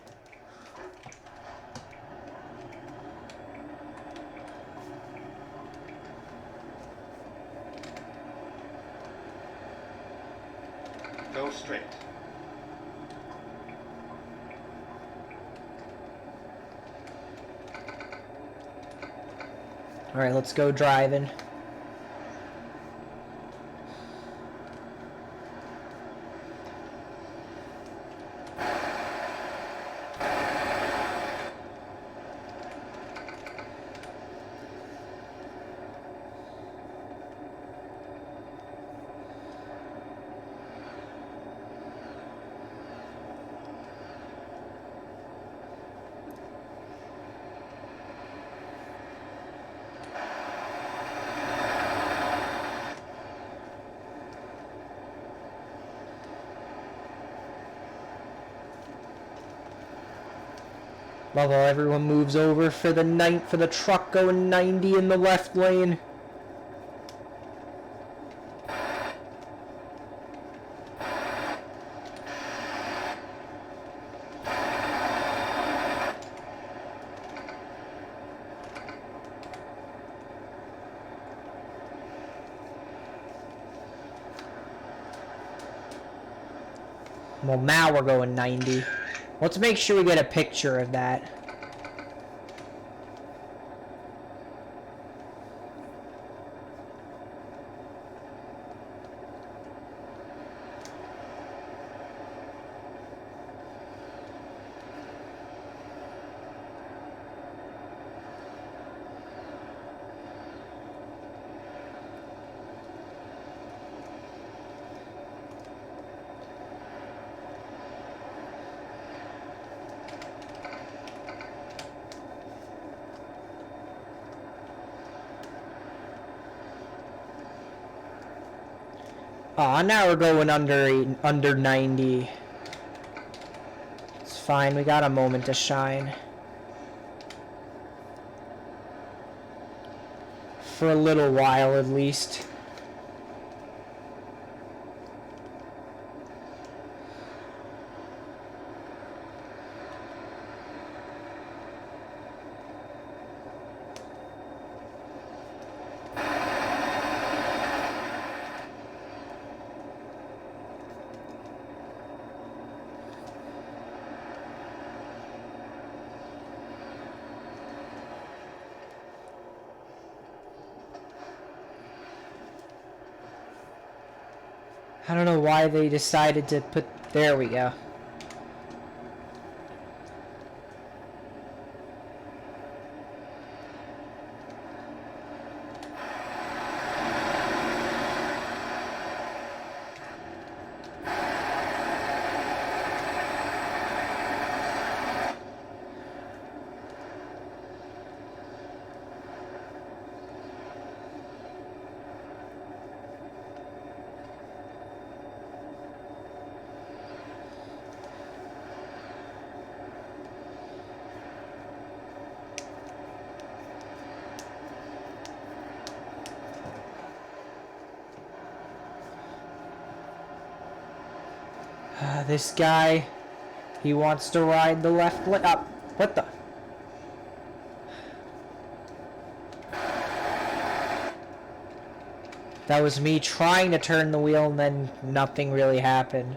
Go straight. Alright, let's go driving. Love how everyone moves over for the truck going 90 in the left lane. Well, now we're going 90. Let's make sure we get a picture of that. Aw, now we're going under 90. It's fine, we got a moment to shine. For a little while, at least. I don't know why they decided to put... There we go. This guy, he wants to ride the left lane. Up. What the? That was me trying to turn the wheel and then nothing really happened.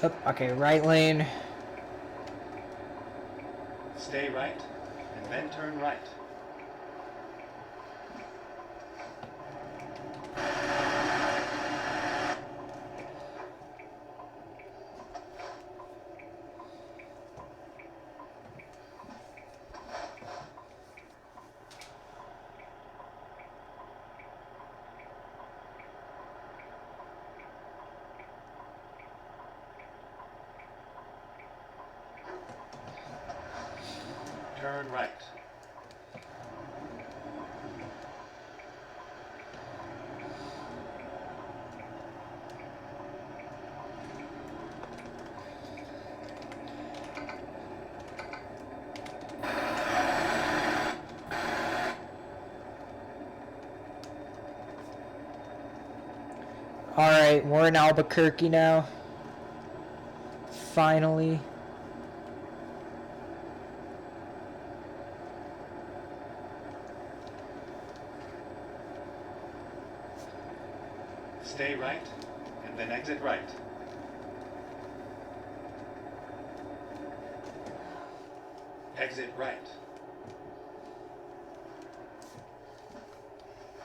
Oh, okay, right lane. Stay right, and then turn right. Turn right. Alright, we're in Albuquerque now. Finally. Stay right, and then exit right. Exit right.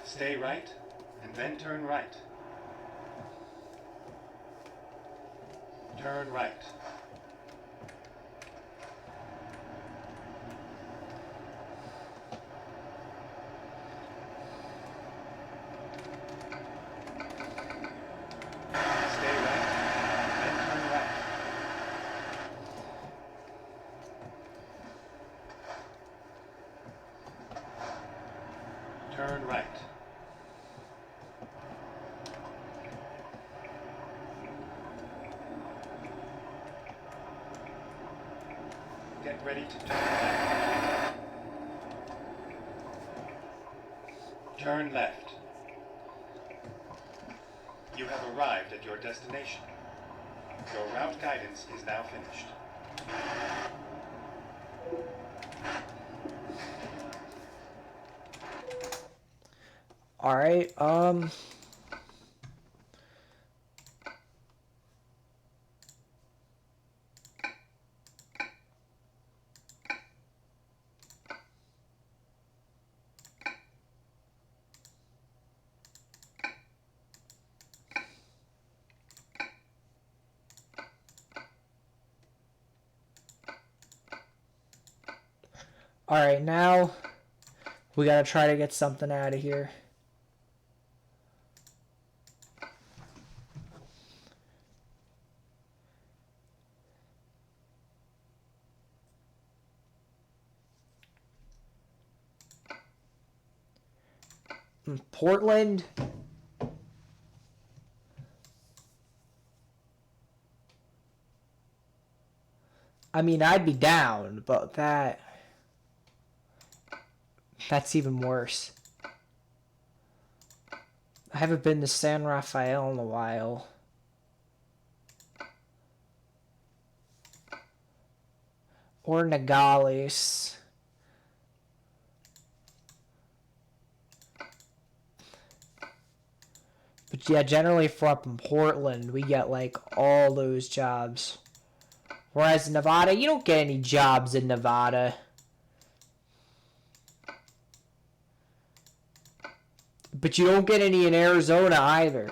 Stay right, and then turn right. Turn right. Stay right, then turn right. Turn right. Get ready to turn left. Turn left. You have arrived at your destination. Your route guidance is now finished. Alright, Alright, now we gotta try to get something out of here. Portland? I mean, I'd be down, but that's even worse. I haven't been to San Rafael in a while. Or Nogales. But yeah, generally for up in Portland, we get like all those jobs. Whereas in Nevada, you don't get any jobs in Nevada. But you don't get any in Arizona either.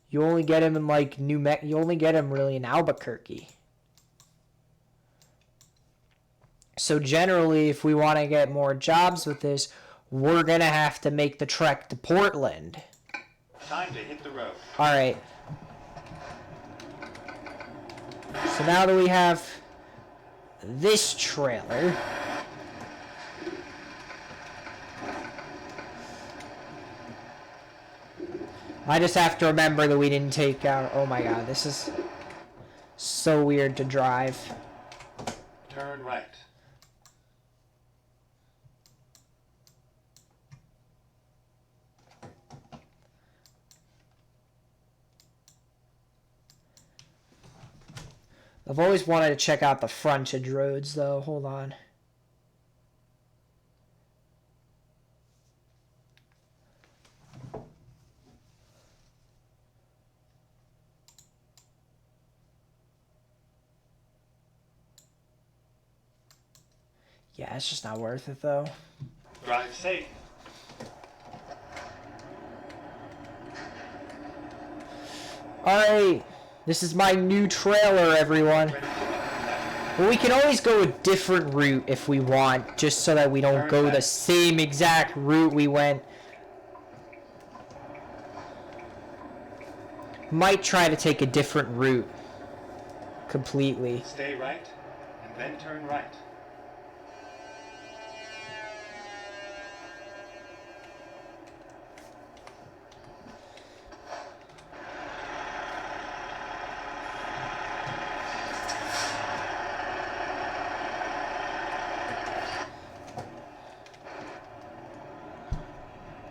You only get them in like you only get them really in Albuquerque. So generally, if we want to get more jobs with this, we're going to have to make the trek to Portland. Time to hit the road. Alright. So now that we have this trailer, I just have to remember that we didn't take our... Oh my god, this is so weird to drive. Turn right. I've always wanted to check out the frontage roads, though. Hold on. Yeah, it's just not worth it though. Drive safe. Alright, this is my new trailer, everyone. Ready to up and left. Well, we can always go a different route if we want, just so that we don't go the same exact route we went. Might try to take a different route. Completely. Stay right, and then turn right.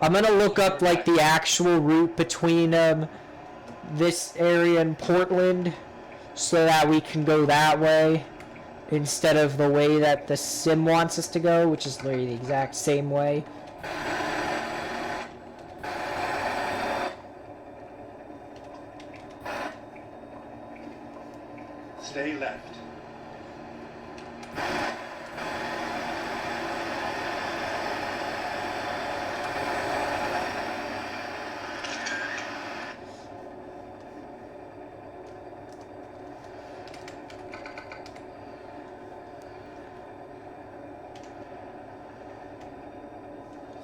I'm gonna look up like the actual route between this area and Portland, so that we can go that way instead of the way that the sim wants us to go, which is literally the exact same way. Stay left.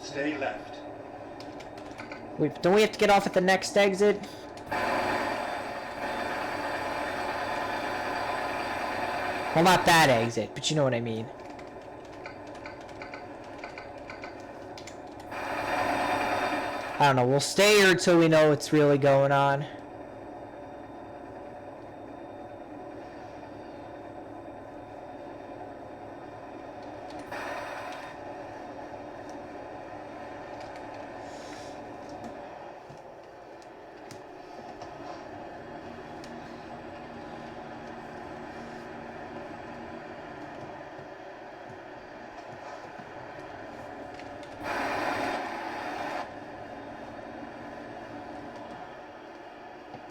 Stay left. Wait, don't we have to get off at the next exit? Well, not that exit, but you know what I mean. I don't know, we'll stay here until we know what's really going on.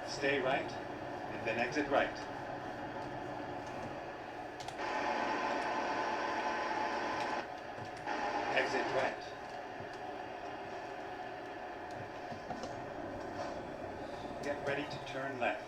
Stay right, and then exit right. Exit right. Get ready to turn left.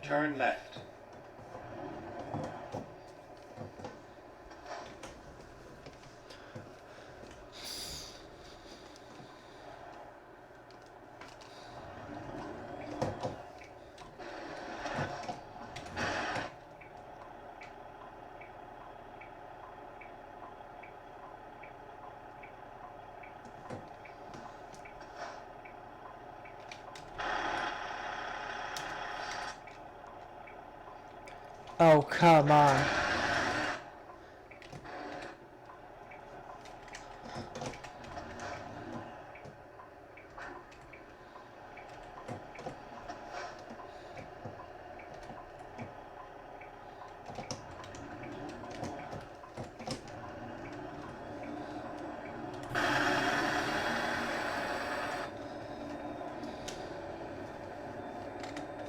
Turn left. Oh, come on.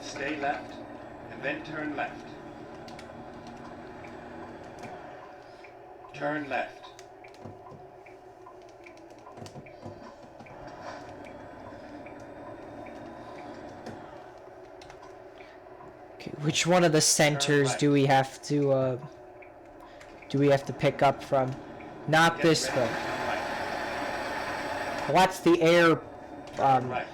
Stay left, and then turn left. Turn left. Okay, which one of the centers right. do we have to pick up from? Not Get this ready one. to turn right. Well, that's the air Turn right.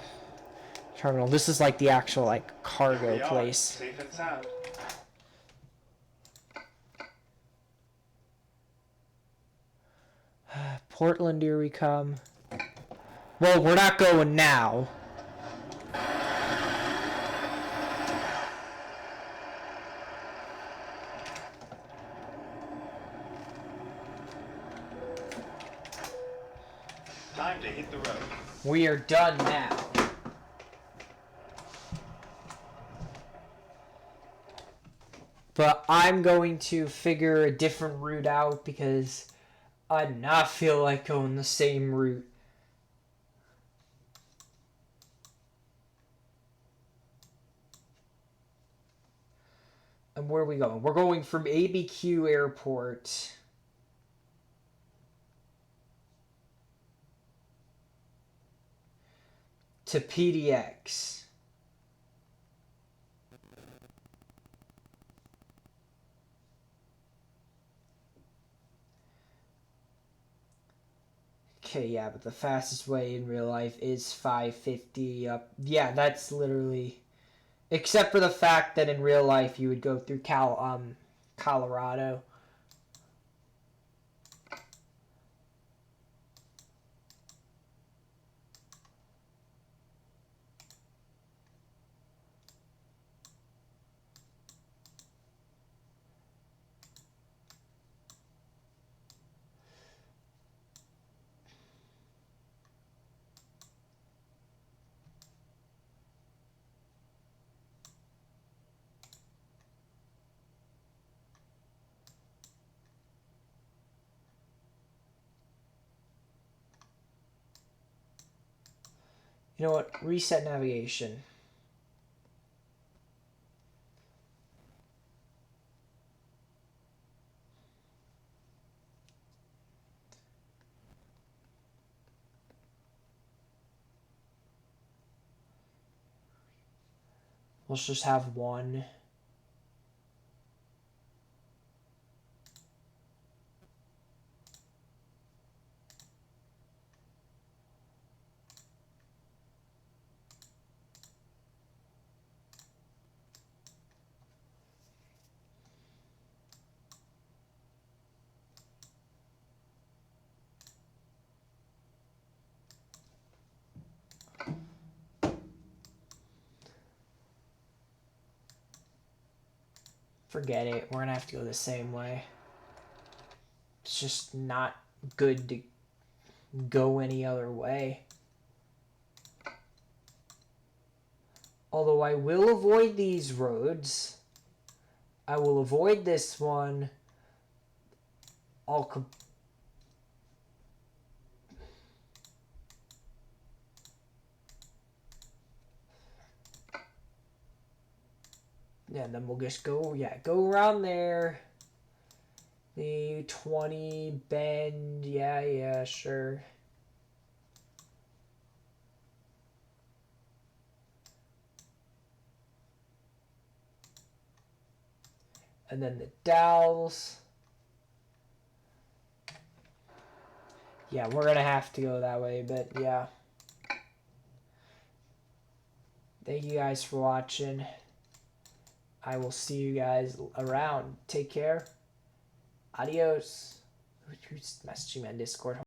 terminal. This is like the actual like Here cargo we are, place. safe and sound. Portland, here we come. Well, we're not going now. time to hit the road. We are done now. But I'm going to figure a different route out because I do not feel like going the same route. And where are we going? We're going from ABQ Airport to PDX. Okay, yeah, but the fastest way in real life is 550 up. Yeah, that's literally... Except for the fact that in real life you would go through Colorado. You know what? Reset navigation. Let's just have one. Forget it. We're gonna have to go the same way. It's just not good to go any other way. Although I will avoid these roads. I will avoid this one. Yeah, and then we'll just go around there. The 20 bend, yeah, sure. And then the Dalles. Yeah, we're gonna have to go that way, but yeah. Thank you guys for watching. I will see you guys around. Take care. Adios. Who's messaging me on Discord?